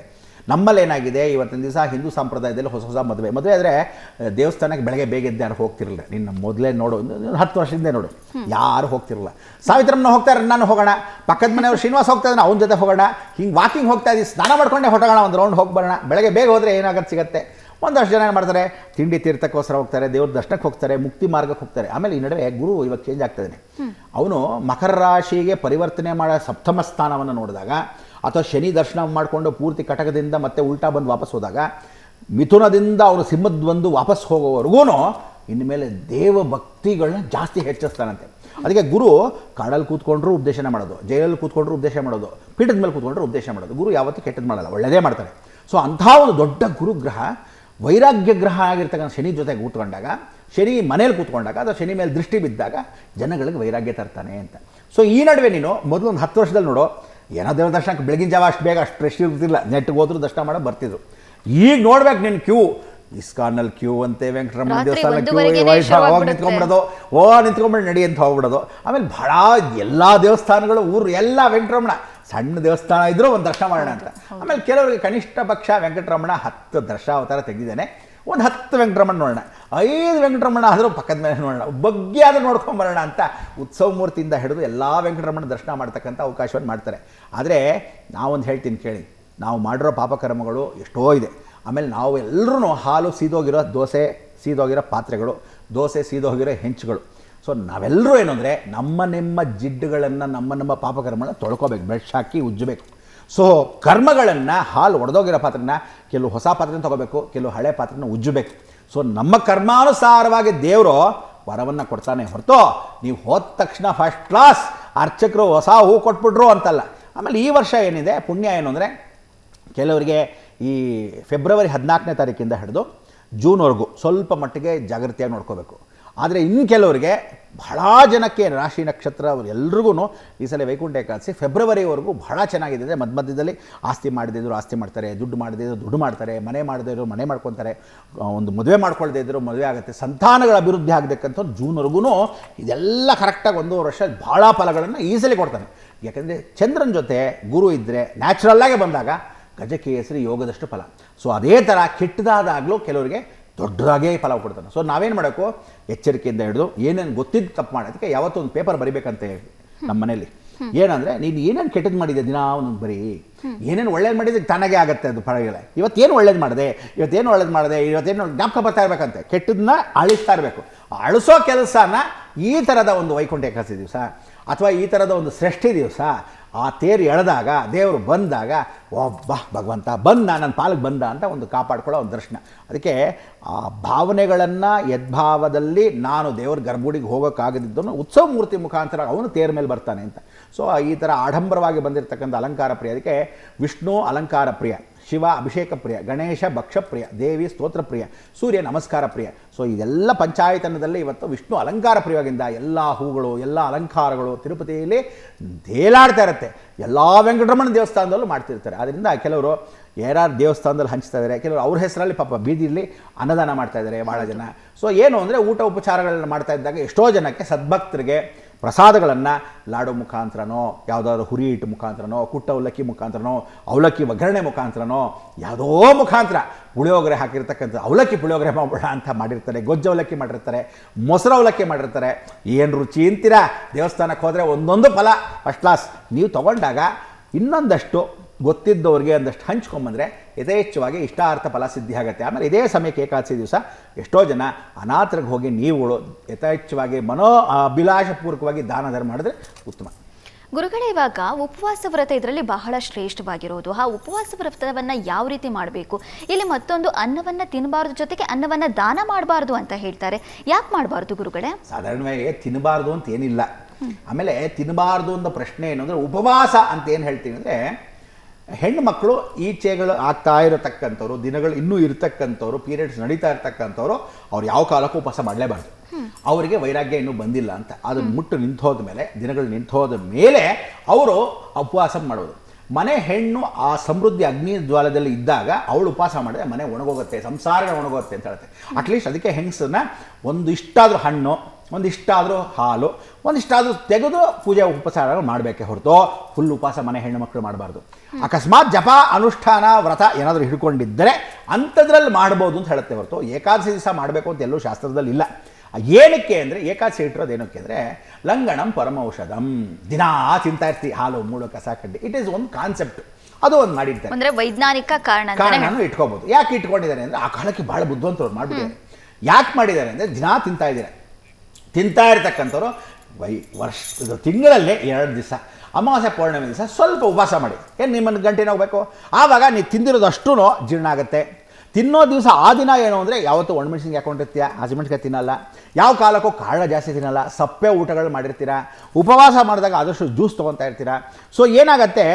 ನಮ್ಮಲ್ಲಿ ಏನಾಗಿದೆ, ಇವತ್ತಿನ ದಿವಸ ಹಿಂದೂ ಸಂಪ್ರದಾಯದಲ್ಲಿ ಹೊಸ ಮದುವೆ ಆದರೆ ದೇವಸ್ಥಾನಕ್ಕೆ ಬೆಳಗ್ಗೆ ಬೇಗ ಎದ್ದು ಯಾರು ಹೋಗ್ತಿರಲಿಲ್ಲ. ನಿನ್ನ ಮೊದಲೇ ನೋಡು, 10 ವರ್ಷದಿಂದ ನೋಡು, ಯಾರು ಹೋಗ್ತಿರಲಿಲ್ಲ. ಸಾವಿತ್ರಮ್ಮನ ಹೋಗ್ತಾರೆ, ನಾನು ಹೋಗೋಣ, ಪಕ್ಕದ ಮನೆಯವರು ಶ್ರೀನಿವಾಸ ಹೋಗ್ತಾ ಇದ್ದಾನೆ ಅವನ ಜೊತೆ ಹೋಗೋಣ, ಹಿಂಗೆ ವಾಕಿಂಗ್ ಹೋಗ್ತಾ ಇದ್ದೀವಿ, ಸ್ನಾನ ಮಾಡ್ಕೊಂಡೆ ಹೊಟ್ಟೋಗೋಣ, ಒಂದು ರೌಂಡ್ ಹೋಗಿ ಬರೋಣ. ಬೆಳಗ್ಗೆ ಬೇಗ ಹೋದರೆ ಏನಾಗತ್ತೆ ಸಿಗುತ್ತೆ. ಒಂದಷ್ಟು ಜನ ಏನು ಮಾಡ್ತಾರೆ, ತಿಂಡಿ ತೀರ್ಥಕ್ಕೋಸ್ಕರ ಹೋಗ್ತಾರೆ, ದೇವ್ರ ದರ್ಶನಕ್ಕೆ ಹೋಗ್ತಾರೆ, ಮುಕ್ತಿ ಮಾರ್ಗಕ್ಕೆ ಹೋಗ್ತಾರೆ. ಆಮೇಲೆ ಈ ನಡುವೆ ಗುರು ಇವಾಗ ಚೇಂಜ್ ಆಗ್ತಾಯಿದ್ದಾನೆ. ಅವನು ಮಕರ ರಾಶಿಗೆ ಪರಿವರ್ತನೆ ಮಾಡೋ ಸಪ್ತಮ ಸ್ಥಾನವನ್ನು ನೋಡಿದಾಗ, ಅಥವಾ ಶನಿ ದರ್ಶನ ಮಾಡಿಕೊಂಡು ಪೂರ್ತಿ ಕಟಕದಿಂದ ಮತ್ತೆ ಉಲ್ಟಾ ಬಂದು ವಾಪಸ್ ಹೋದಾಗ, ಮಿಥುನದಿಂದ ಅವನು ಸಿಂಹದ ಬಂದು ವಾಪಸ್ ಹೋಗೋವರೆಗೂ ಇನ್ಮೇಲೆ ದೇವ ಭಕ್ತಿಗಳನ್ನ ಜಾಸ್ತಿ ಹೆಚ್ಚಿಸ್ತಾನಂತೆ. ಅದಕ್ಕೆ ಗುರು ಕಾಡಲ್ಲಿ ಕೂತ್ಕೊಂಡ್ರು ಉಪದೇಶ ಮಾಡೋದು, ಜೈಲಲ್ಲಿ ಕೂತ್ಕೊಂಡ್ರು ಉಪದೇಶ ಮಾಡೋದು, ಪೀಠದ ಮೇಲೆ ಕೂತ್ಕೊಂಡ್ರು ಉಪದೇಶ ಮಾಡೋದು. ಗುರು ಯಾವತ್ತೂ ಕೆಟ್ಟದ್ದು ಮಾಡಲ್ಲ, ಒಳ್ಳೆಯದೇ ಮಾಡ್ತಾರೆ. ಸೊ ಅಂಥ ಒಂದು ದೊಡ್ಡ ಗುರುಗ್ರಹ, ವೈರಾಗ್ಯ ಗ್ರಹ ಆಗಿರ್ತಕ್ಕಂಥ ಶನಿ ಜೊತೆಗೆ ಕೂತ್ಕೊಂಡಾಗ, ಶನಿ ಮನೇಲಿ ಕೂತ್ಕೊಂಡಾಗ ಅಥವಾ ಶನಿ ಮೇಲೆ ದೃಷ್ಟಿ ಬಿದ್ದಾಗ ಜನಗಳಿಗೆ ವೈರಾಗ್ಯ ತರ್ತಾನೆ ಅಂತ. ಸೊ ಈ ನಡುವೆ ನೀನು ಮೊದಲು ಒಂದು 10 ವರ್ಷದಲ್ಲಿ ನೋಡು, ಏನೋ ದೇವ್ರ ದರ್ಶನಕ್ಕೆ ಬೆಳಗಿನ ಜಾವ ಅಷ್ಟು ಬೇಗ ಅಷ್ಟು ಫ್ರೆಶ್ ಇರ್ತಿಲ್ಲ, ನೆಟ್ಗೆ ಹೋದ್ರು ದರ್ಶನ ಮಾಡೋ ಬರ್ತಿದ್ರು. ಈಗ ನೋಡ್ಬೇಕು ನೀನು ಕ್ಯೂ, ಇಸ್ಕಾನಲ್ಲಿ ಕ್ಯೂ ಅಂತೆ, ವೆಂಕಟರಮಣ ದೇವಸ್ಥಾನ ಕ್ಯೂ, ಅವಾಗ ನಿಂತ್ಕೊಂಡ್ಬಿಡೋದು, ನಿಂತ್ಕೊಂಡ್ಬಿಟ್ಟು ನಡಿ ಅಂತ ಹೋಗ್ಬಿಡೋದು. ಆಮೇಲೆ ಭಾಳ ಎಲ್ಲ ದೇವಸ್ಥಾನಗಳು ಊರು ಎಲ್ಲ ವೆಂಕಟರಮಣ, ಸಣ್ಣ ದೇವಸ್ಥಾನ ಇದ್ರೂ ಒಂದು ದರ್ಶನ ಮಾಡೋಣ ಅಂತ. ಆಮೇಲೆ ಕೆಲವರಿಗೆ ಕನಿಷ್ಠ ಪಕ್ಷ ವೆಂಕಟರಮಣ 10 ದರ್ಶಾವತಾರ ತೆಗೆದಿದ್ದಾನೆ, ಒಂದು 10 ವೆಂಕಟರಮಣ ನೋಡೋಣ, 5 ವೆಂಕಟರಮಣ ಆದರೂ ಪಕ್ಕದ ಮೇಲೆ ನೋಡೋಣ, ಬಗ್ಗೆ ಆದರೂ ನೋಡ್ಕೊಂಬರೋಣ ಅಂತ ಉತ್ಸವ ಮೂರ್ತಿಯಿಂದ ಹಿಡಿದು ಎಲ್ಲ ವೆಂಕಟರಮಣ ದರ್ಶನ ಮಾಡ್ತಕ್ಕಂಥ ಅವಕಾಶವನ್ನು ಮಾಡ್ತಾರೆ. ಆದರೆ ನಾವೊಂದು ಹೇಳ್ತೀನಿ ಕೇಳಿ, ನಾವು ಮಾಡಿರೋ ಪಾಪಕರ್ಮಗಳು ಎಷ್ಟೋ ಇದೆ. ಆಮೇಲೆ ನಾವು ಎಲ್ಲರೂ ಹಾಲು ಸೀದೋಗಿರೋ ದೋಸೆ, ಸೀದೋಗಿರೋ ಪಾತ್ರೆಗಳು, ದೋಸೆ ಸೀದೋಗಿರೋ ಹೆಂಚುಗಳು. ಸೊ ನಾವೆಲ್ಲರೂ ಏನು ಅಂದರೆ ನಿಮ್ಮ ಜಿಡ್ಡುಗಳನ್ನು ನಮ್ಮ ಪಾಪಕರ್ಮಗಳನ್ನ ತೊಳ್ಕೊಬೇಕು, ಬ್ರಷ್ ಹಾಕಿ ಉಜ್ಜಬೇಕು. ಸೊ ಕರ್ಮಗಳನ್ನು, ಹಾಲು ಒಡೆದೋಗಿರೋ ಪಾತ್ರನ ಕೆಲವು ಹೊಸ ಪಾತ್ರನ ತೊಗೋಬೇಕು, ಕೆಲವು ಹಳೆ ಪಾತ್ರನ ಉಜ್ಜಬೇಕು. ಸೊ ನಮ್ಮ ಕರ್ಮಾನುಸಾರವಾಗಿ ದೇವರು ವರವನ್ನು ಕೊಡ್ತಾನೆ ಹೊರತು ನೀವು ಹೋದ ತಕ್ಷಣ ಫಸ್ಟ್ ಕ್ಲಾಸ್ ಅರ್ಚಕರು ಹೊಸ ಹೂ ಕೊಟ್ಬಿಟ್ರು ಅಂತಲ್ಲ. ಆಮೇಲೆ ಈ ವರ್ಷ ಏನಿದೆ ಪುಣ್ಯ ಏನು ಅಂದರೆ, ಕೆಲವರಿಗೆ ಈ ಫೆಬ್ರವರಿ 14ನೇ ತಾರೀಕಿಂದ ಹಿಡಿದು ಜೂನ್ವರೆಗೂ ಸ್ವಲ್ಪ ಮಟ್ಟಿಗೆ ಜಾಗೃತಿಯಾಗಿ ನೋಡ್ಕೋಬೇಕು. ಆದರೆ ಇನ್ನು ಕೆಲವರಿಗೆ ಬಹಳ ಜನಕ್ಕೆ ರಾಶಿ ನಕ್ಷತ್ರ ಎಲ್ರಿಗೂ ಈ ಸಲ ವೈಕುಂಠ ಏಕಾದಶಿ ಫೆಬ್ರವರಿವರೆಗೂ ಬಹಳ ಚೆನ್ನಾಗಿದೆ. ಮಧ್ಯದಲ್ಲಿ ಆಸ್ತಿ ಮಾಡಿದ್ರು ಆಸ್ತಿ ಮಾಡ್ತಾರೆ, ದುಡ್ಡು ಮಾಡಿದ್ರು ದುಡ್ಡು ಮಾಡ್ತಾರೆ, ಮನೆ ಮಾಡಿದ್ರು ಮನೆ ಮಾಡ್ಕೊತಾರೆ, ಒಂದು ಮದುವೆ ಮಾಡ್ಕೊಳ್ದೇ ಇದ್ರು ಮದುವೆ ಆಗುತ್ತೆ, ಸಂತಾನಗಳ ಅಭಿವೃದ್ಧಿ ಆಗಬೇಕಂತ ಜೂನ್ವರೆಗೂ ಇದೆಲ್ಲ ಕರೆಕ್ಟಾಗಿ 1.5 ವರ್ಷ ಭಾಳ ಫಲಗಳನ್ನು ಈಸಲಿ ಕೊಡ್ತಾನೆ. ಯಾಕೆಂದರೆ ಚಂದ್ರನ ಜೊತೆ ಗುರು ಇದ್ದರೆ ನ್ಯಾಚುರಲ್ಲಾಗೆ ಬಂದಾಗ ಗಜಕೇಸರಿ ಯೋಗದಷ್ಟು ಫಲ. ಸೊ ಅದೇ ಥರ ಕೆಟ್ಟದಾದಾಗಲೂ ಕೆಲವರಿಗೆ ದೊಡ್ಡದಾಗೇ ಫಲ ಕೊಡ್ತಾನೆ. ಸೊ ನಾವೇನು ಮಾಡಬೇಕು, ಎಚ್ಚರಿಕೆಯಿಂದ ಹಿಡಿದು ಏನೇನು ಗೊತ್ತಿದ್ದು ತಪ್ಪು ಮಾಡೋದಕ್ಕೆ ಯಾವತ್ತೂ ಒಂದು ಪೇಪರ್ ಬರಿಬೇಕಂತ ಹೇಳಿ ನಮ್ಮ ಮನೇಲಿ ಏನಂದರೆ, ನೀನು ಏನೇನು ಕೆಟ್ಟದ್ದು ಮಾಡಿದೆ ದಿನ ಒಂದೊಂದು ಬರೀ, ಏನೇನು ಒಳ್ಳೇದು ಮಾಡಿದ್ರೆ ತಾನಾಗೆ ಆಗುತ್ತೆ ಅದು ಪರವಾಗಿಲ್ಲ. ಇವತ್ತೇನು ಒಳ್ಳೇದು ಮಾಡಿದೆ, ಇವತ್ತೇನು ಜ್ಞಾಪಕ ಬರ್ತಾ ಇರಬೇಕಂತೆ, ಕೆಟ್ಟದನ್ನ ಅಳಿಸ್ತಾ ಇರಬೇಕು. ಅಳಿಸೋ ಕೆಲಸನ ಈ ಥರದ ಒಂದು ವೈಕುಂಠ ಏಕಾದಶಿ ದಿವಸ ಅಥವಾ ಈ ಥರದ ಒಂದು ಸೃಷ್ಟಿ ದಿವಸ ಆ ತೇರು ಎಳೆದಾಗ ದೇವರು ಬಂದಾಗ ಒಬ್ಬ ಭಗವಂತ ಬಂದ, ನನ್ನ ಪಾಲಿಗೆ ಬಂದ ಅಂತ ಒಂದು ಕಾಪಾಡ್ಕೊಳ್ಳೋ ಒಂದು ದರ್ಶನ. ಅದಕ್ಕೆ ಆ ಭಾವನೆಗಳನ್ನು ಯದ್ಭಾವದಲ್ಲಿ ನಾನು ದೇವ್ರ ಗರ್ಭಗುಡಿಗೆ ಹೋಗೋಕ್ಕಾಗದಿದ್ದನು ಉತ್ಸವ ಮೂರ್ತಿ ಮುಖಾಂತರ ಅವನು ತೇರ ಮೇಲೆ ಬರ್ತಾನೆ ಅಂತ. ಸೊ ಈ ಥರ ಆಡಂಬರವಾಗಿ ಬಂದಿರತಕ್ಕಂಥ ಅಲಂಕಾರ ಪ್ರಿಯ. ಅದಕ್ಕೆ ವಿಷ್ಣು ಅಲಂಕಾರ ಪ್ರಿಯ, ಶಿವ ಅಭಿಷೇಕ ಪ್ರಿಯ, ಗಣೇಶ ಭಕ್ಷ ಪ್ರಿಯ, ದೇವಿ ಸ್ತೋತ್ರ ಪ್ರಿಯ, ಸೂರ್ಯ ನಮಸ್ಕಾರ ಪ್ರಿಯ. ಸೊ ಇದೆಲ್ಲ ಪಂಚಾಯತನದಲ್ಲಿ ಇವತ್ತು ವಿಷ್ಣು ಅಲಂಕಾರ ಪ್ರಿಯವಾಗಿಂದ ಎಲ್ಲ ಹೂಗಳು ಎಲ್ಲ ಅಲಂಕಾರಗಳು ತಿರುಪತಿಯಲ್ಲಿ ತೇಲಾಡ್ತಾ ಇರುತ್ತೆ. ಎಲ್ಲ ವೆಂಕಟರಮಣ ದೇವಸ್ಥಾನದಲ್ಲೂ ಮಾಡ್ತಿರ್ತಾರೆ. ಅದರಿಂದ ಕೆಲವರು ಯಾರು ದೇವಸ್ಥಾನದಲ್ಲಿ ಹಂಚ್ತಾ ಇದ್ದಾರೆ, ಕೆಲವರು ಅವ್ರ ಹೆಸರಲ್ಲಿ ಪಾಪ ಬೀದಿಯಲ್ಲಿ ಅನ್ನದಾನ ಮಾಡ್ತಾ ಇದ್ದಾರೆ ಭಾಳ ಜನ. ಸೊ ಏನು ಅಂದರೆ ಊಟ ಉಪಚಾರಗಳನ್ನು ಮಾಡ್ತಾ ಇದ್ದಾಗ ಎಷ್ಟೋ ಜನಕ್ಕೆ ಸದ್ಭಕ್ತರಿಗೆ ಪ್ರಸಾದಗಳನ್ನು ಲಾಡು ಮುಖಾಂತರನೋ, ಯಾವುದಾದ್ರು ಹುರಿ ಹಿಟ್ಟು ಮುಖಾಂತರನೋ, ಕುಟ್ಟ ಅವಲಕ್ಕಿ ಮುಖಾಂತರನೋ, ಅವಲಕ್ಕಿ ಒಗ್ಗರಣೆ ಮುಖಾಂತರನೋ, ಯಾವುದೋ ಮುಖಾಂತರ ಪುಳಿಯೋಗರೆ ಹಾಕಿರ್ತಕ್ಕಂಥ ಅವಲಕ್ಕಿ ಪುಳಿಯೋಗರೆ ಮಾಡೋಣ ಅಂತ ಮಾಡಿರ್ತಾರೆ, ಗೊಜ್ಜು ಅವಲಕ್ಕಿ ಮಾಡಿರ್ತಾರೆ, ಮೊಸರು ಅವಲಕ್ಕಿ ಮಾಡಿರ್ತಾರೆ. ಏನು ರುಚಿ ಅಂತೀರಾ, ದೇವಸ್ಥಾನಕ್ಕೆ ಹೋದರೆ ಒಂದೊಂದು ಫಲ ಫಸ್ಟ್ ಕ್ಲಾಸ್. ನೀವು ತೊಗೊಂಡಾಗ ಇನ್ನೊಂದಷ್ಟು ಗೊತ್ತಿದ್ದವ್ರಿಗೆ ಒಂದಷ್ಟು ಹಂಚ್ಕೊಂಬಂದರೆ ಯಥೇಚ್ಛವಾಗಿ ಇಷ್ಟಾರ್ಥ ಫಲ ಸಿದ್ಧಿ ಆಗುತ್ತೆ. ಆಮೇಲೆ ಇದೇ ಸಮಯಕ್ಕೆ ಏಕಾದಶಿ ದಿವಸ ಎಷ್ಟೋ ಜನ ಅನಾಥರಿಗೆ ಹೋಗಿ ನೀವುಗಳು ಯಥೇಚ್ಛವಾಗಿ ಅಭಿಲಾಷಪೂರ್ವಕವಾಗಿ ದಾನ ಧರ್ಮ ಮಾಡಿದ್ರೆ ಉತ್ತಮ. ಗುರುಗಳೇ, ಇವಾಗ ಉಪವಾಸ ವ್ರತ ಇದರಲ್ಲಿ ಬಹಳ ಶ್ರೇಷ್ಠವಾಗಿರೋದು. ಆ ಉಪವಾಸ ವ್ರತವನ್ನು ಯಾವ ರೀತಿ ಮಾಡಬೇಕು? ಇಲ್ಲಿ ಮತ್ತೊಂದು ಅನ್ನವನ್ನು ತಿನ್ನಬಾರ್ದು, ಜೊತೆಗೆ ಅನ್ನವನ್ನು ದಾನ ಮಾಡಬಾರ್ದು ಅಂತ ಹೇಳ್ತಾರೆ. ಯಾಕೆ ಮಾಡಬಾರ್ದು ಗುರುಗಳೇ? ಸಾಧಾರಣವಾಗಿ ತಿನ್ನಬಾರ್ದು ಅಂತ ಏನಿಲ್ಲ. ಆಮೇಲೆ ತಿನ್ನಬಾರ್ದು ಅಂತ ಪ್ರಶ್ನೆ ಏನು ಅಂದರೆ, ಉಪವಾಸ ಅಂತ ಏನು ಹೇಳ್ತೀನಿ ಅಂದರೆ, ಹೆಣ್ಣು ಮಕ್ಕಳು ಈಚೆಗಳು ಆಗ್ತಾ ಇರತಕ್ಕಂಥವ್ರು, ದಿನಗಳು ಇನ್ನೂ ಇರತಕ್ಕಂಥವ್ರು, ಪೀರಿಯಡ್ಸ್ ನಡೀತಾ ಇರ್ತಕ್ಕಂಥವ್ರು, ಅವ್ರು ಯಾವ ಕಾಲಕ್ಕೂ ಉಪವಾಸ ಮಾಡಲೇಬಾರ್ದು. ಅವರಿಗೆ ವೈರಾಗ್ಯ ಇನ್ನೂ ಬಂದಿಲ್ಲ ಅಂತ ಅದನ್ನು ಮುಟ್ಟು ನಿಂತೋದ ಮೇಲೆ, ದಿನಗಳು ನಿಂತೋದ ಮೇಲೆ ಅವರು ಉಪವಾಸ ಮಾಡೋದು. ಮನೆ ಹೆಣ್ಣು ಆ ಸಮೃದ್ಧಿ ಅಗ್ನಿ ಜ್ವಾಲದಲ್ಲಿ ಇದ್ದಾಗ ಅವಳು ಉಪವಾಸ ಮಾಡಿದ್ರೆ ಮನೆ ಒಣಗೋಗುತ್ತೆ, ಸಂಸಾರಗಳು ಒಣಗೋಗುತ್ತೆ ಅಂತ ಹೇಳುತ್ತೆ. ಅಟ್ಲೀಸ್ಟ್ ಅದಕ್ಕೆ ಹೆಂಗಸನ್ನ ಒಂದಿಷ್ಟಾದರೂ ಹಣ್ಣು, ಒಂದಿಷ್ಟಾದರೂ ಹಾಲು, ಒಂದಿಷ್ಟಾದರೂ ತೆಗೆದು ಪೂಜೆ ಉಪಚಾರಗಳು ಮಾಡಬೇಕೆ ಹೊರತು ಫುಲ್ ಉಪವಾಸ ಮನೆ ಹೆಣ್ಣು ಮಕ್ಕಳು ಮಾಡಬಾರ್ದು. ಅಕಸ್ಮಾತ್ ಜಪ ಅನುಷ್ಠಾನ ವ್ರತ ಏನಾದರೂ ಹಿಡ್ಕೊಂಡಿದ್ದರೆ ಅಂಥದ್ರಲ್ಲಿ ಮಾಡ್ಬೋದು ಅಂತ ಹೇಳುತ್ತೆ ಹೊರತು ಏಕಾದಶಿ ದಿವಸ ಮಾಡಬೇಕು ಅಂತ ಎಲ್ಲೂ ಶಾಸ್ತ್ರದಲ್ಲಿ ಇಲ್ಲ. ಏನಕ್ಕೆ ಅಂದರೆ, ಏಕಾದಶಿ ಇಟ್ಟಿರೋದು ಏನಕ್ಕೆ ಅಂದರೆ, ಲಂಗಣಂ ಪರಮೌಷಧಂ, ದಿನಾ ತಿಂತಾ ಇರ್ತೀವಿ ಹಾಲು ಮೂಳು ಕಸ ಕಡ್ಡಿ. ಇಟ್ ಈಸ್ ಒಂದು ಕಾನ್ಸೆಪ್ಟ್, ಅದು ಒಂದು ಮಾಡಿರ್ತಾರೆ. ಅಂದರೆ ವೈಜ್ಞಾನಿಕ ಕಾರಣನೂ ಇಟ್ಕೋಬೋದು. ಯಾಕೆ ಇಟ್ಕೊಂಡಿದ್ದಾರೆ ಅಂದರೆ, ಆ ಕಾಲಕ್ಕೆ ಭಾಳ ಬುದ್ಧಿವಂತರು ಮಾಡಿಬಿಟ್ಟಿದ್ದಾರೆ. ಯಾಕೆ ಮಾಡಿದ್ದಾರೆ ಅಂದರೆ, ದಿನಾ ತಿಂತಾ ಇರ್ತಕ್ಕಂಥವ್ರು ತಿಂಗಳಲ್ಲಿ 2 ದಿವಸ ಅಮಾವಾಸ್ಯೆ ಪೌರ್ಣಮಿ ದಿವಸ ಸ್ವಲ್ಪ ಉಪವಾಸ ಮಾಡಿ. ಏನು ನಿಮ್ಮನ್ನು ಗಂಟೆ ಹೋಗಬೇಕು, ಆವಾಗ ನೀವು ತಿಂದಿರೋದು ಅಷ್ಟೂ ಜೀರ್ಣ ಆಗುತ್ತೆ. ತಿನ್ನೋ ದಿವಸ ಆ ದಿನ ಏನು ಅಂದರೆ, ಯಾವತ್ತೂ ಒಣಮೆಣಸಿನ್ಕಾಯಿ ಹಾಕೊಂಡಿರ್ತೀಯ, ಹಸಿಮೆಣಸಿನ್ಕಾಯಿ ತಿನ್ನಲ್ಲ, ಯಾವ ಕಾಲಕ್ಕೂ ಕಾಳ ಜಾಸ್ತಿ ತಿನ್ನಲ್ಲ, ಸಪ್ಪೆ ಊಟಗಳು ಮಾಡಿರ್ತೀರ. ಉಪವಾಸ ಮಾಡಿದಾಗ ಆದಷ್ಟು ಜ್ಯೂಸ್ ತೊಗೊತಾ ಇರ್ತೀರ. ಸೊ ಏನಾಗುತ್ತೆ,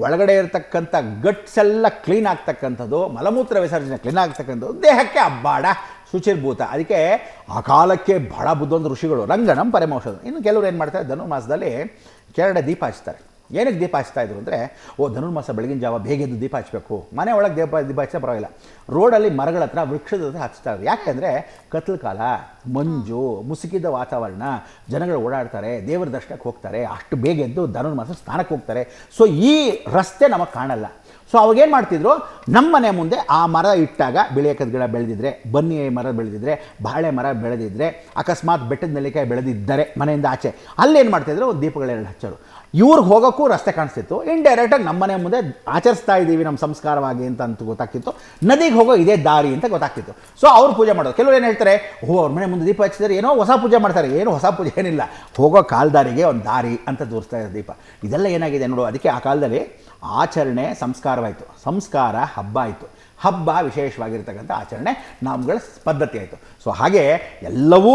ಒಳಗಡೆ ಇರತಕ್ಕಂಥ ಗಟ್ಸ್ ಎಲ್ಲ ಕ್ಲೀನ್ ಆಗ್ತಕ್ಕಂಥದ್ದು, ಮಲಮೂತ್ರ ವಿಸರ್ಜನೆ ಕ್ಲೀನ್ ಆಗ್ತಕ್ಕಂಥದ್ದು, ದೇಹಕ್ಕೆ ಅಬ್ಬಾಡ ಶುಚಿರ್ಭೂತ. ಅದಕ್ಕೆ ಆ ಕಾಲಕ್ಕೆ ಬಹಳ ಬುದ್ಧೊಂದು ಋಷಿಗಳು ರಂಗಣಂ ಪರಮೌಷಧ. ಇನ್ನು ಕೆಲವರು ಏನು ಮಾಡ್ತಾರೆ, ಧನುರ್ಮಾಸದಲ್ಲಿ 2 ದೀಪ ಹಚ್ತಾರೆ. ಏನಕ್ಕೆ ದೀಪ ಹಚ್ತಾ ಇದ್ರು ಅಂದರೆ, ಧನುರ್ಮಾಸ ಬೆಳಗಿನ ಜಾವ ಬೇಗ ಎದ್ದು ದೀಪ ಹಚ್ಚಬೇಕು, ಮನೆ ಒಳಗೆ ದೀಪ ಹಚ್ಚಿದ್ರೆ ಪರವಾಗಿಲ್ಲ, ರೋಡಲ್ಲಿ ಮರಗಳ ಹತ್ರ ವೃಕ್ಷದ ಹತ್ರ ಹಚ್ತಾ ಇದ್ರು. ಯಾಕೆಂದರೆ ಕತ್ಲ ಕಾಲ, ಮಂಜು ಮುಸುಕಿದ ವಾತಾವರಣ, ಜನಗಳು ಓಡಾಡ್ತಾರೆ, ದೇವರ ದರ್ಶನಕ್ಕೆ ಹೋಗ್ತಾರೆ, ಅಷ್ಟು ಬೇಗ ಎದ್ದು ಧನುರ್ಮಾಸ ಸ್ನಾನಕ್ಕೆ ಹೋಗ್ತಾರೆ. ಸೊ ಈ ರಸ್ತೆ ನಮಗೆ ಕಾಣಲ್ಲ. ಸೊ ಅವಾಗೇನು ಮಾಡ್ತಿದ್ರು, ನಮ್ಮ ಮನೆ ಮುಂದೆ ಆ ಮರ ಇಟ್ಟಾಗ ಬಿಳಿಯಕದ ಗಿಡ ಬೆಳೆದಿದ್ರೆ, ಬನ್ನಿ ಮರ ಬೆಳೆದಿದ್ರೆ, ಬಾಳೆ ಮರ ಬೆಳೆದಿದ್ರೆ, ಅಕಸ್ಮಾತ್ ಬೆಟ್ಟದ ನೆಲ್ಲಿಕಾಯಿ ಬೆಳೆದಿದ್ದರೆ ಮನೆಯಿಂದ ಆಚೆ, ಅಲ್ಲೇನು ಮಾಡ್ತಿದ್ರು, ಒಂದು ದೀಪಗಳೆರಡು ಹಚ್ಚೋರು. ಇವ್ರಿಗೆ ಹೋಗೋಕ್ಕೂ ರಸ್ತೆ ಕಾಣಿಸ್ತಿತ್ತು. ಇಂಡೈರೆಕ್ಟಾಗಿ ನಮ್ಮ ಮನೆ ಮುಂದೆ ಆಚರಿಸ್ತಾ ಇದ್ದೀವಿ ನಮ್ಮ ಸಂಸ್ಕಾರವಾಗಿ ಅಂತ ಗೊತ್ತಾಗ್ತಿತ್ತು. ನದಿಗೆ ಹೋಗೋ ಇದೇ ದಾರಿ ಅಂತ ಗೊತ್ತಾಗ್ತಿತ್ತು. ಸೊ ಅವ್ರು ಪೂಜೆ ಮಾಡೋದು. ಕೆಲವರು ಏನು ಹೇಳ್ತಾರೆ, ಅವ್ರ ಮನೆ ಮುಂದೆ ದೀಪ ಹಚ್ಚಿದರೆ ಏನೋ ಹೊಸ ಪೂಜೆ ಮಾಡ್ತಾರೆ. ಏನು ಹೊಸ ಪೂಜೆ ಏನಿಲ್ಲ, ಹೋಗೋ ಕಾಲ್ದಾರಿಗೆ ಒಂದು ದಾರಿ ಅಂತ ತೋರಿಸ್ತಾ ಇರೋ ದೀಪ. ಇದೆಲ್ಲ ಏನಾಗಿದೆ ನೋಡು. ಅದಕ್ಕೆ ಆ ಕಾಲದಲ್ಲಿ ಆಚರಣೆ ಸಂಸ್ಕಾರವಾಯಿತು, ಸಂಸ್ಕಾರ ಹಬ್ಬ ಆಯಿತು, ಹಬ್ಬ ವಿಶೇಷವಾಗಿರ್ತಕ್ಕಂಥ ಆಚರಣೆ ನಮ್ಗಳ ಪದ್ಧತಿ ಆಯಿತು. ಸೊ ಹಾಗೆ ಎಲ್ಲವೂ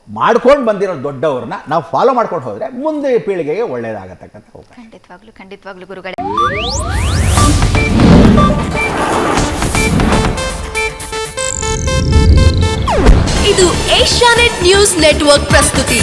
ಮಾಡ್ಕೊಂಡು ಬಂದಿರೋ ದೊಡ್ಡವ್ರನ್ನ ನಾವು ಫಾಲೋ ಮಾಡ್ಕೊಂಡು ಹೋದರೆ ಮುಂದೆ ಪೀಳಿಗೆಗೆ ಒಳ್ಳೆಯದಾಗತಕ್ಕಂಥ ಅವಕಾಶ. ಖಂಡಿತವಾಗ್ಲೂ ಗುರುಗಳೇ. ಇದು ಏಷ್ಯಾನೆಟ್ ನ್ಯೂಸ್ ನೆಟ್ವರ್ಕ್ ಪ್ರಸ್ತುತಿ.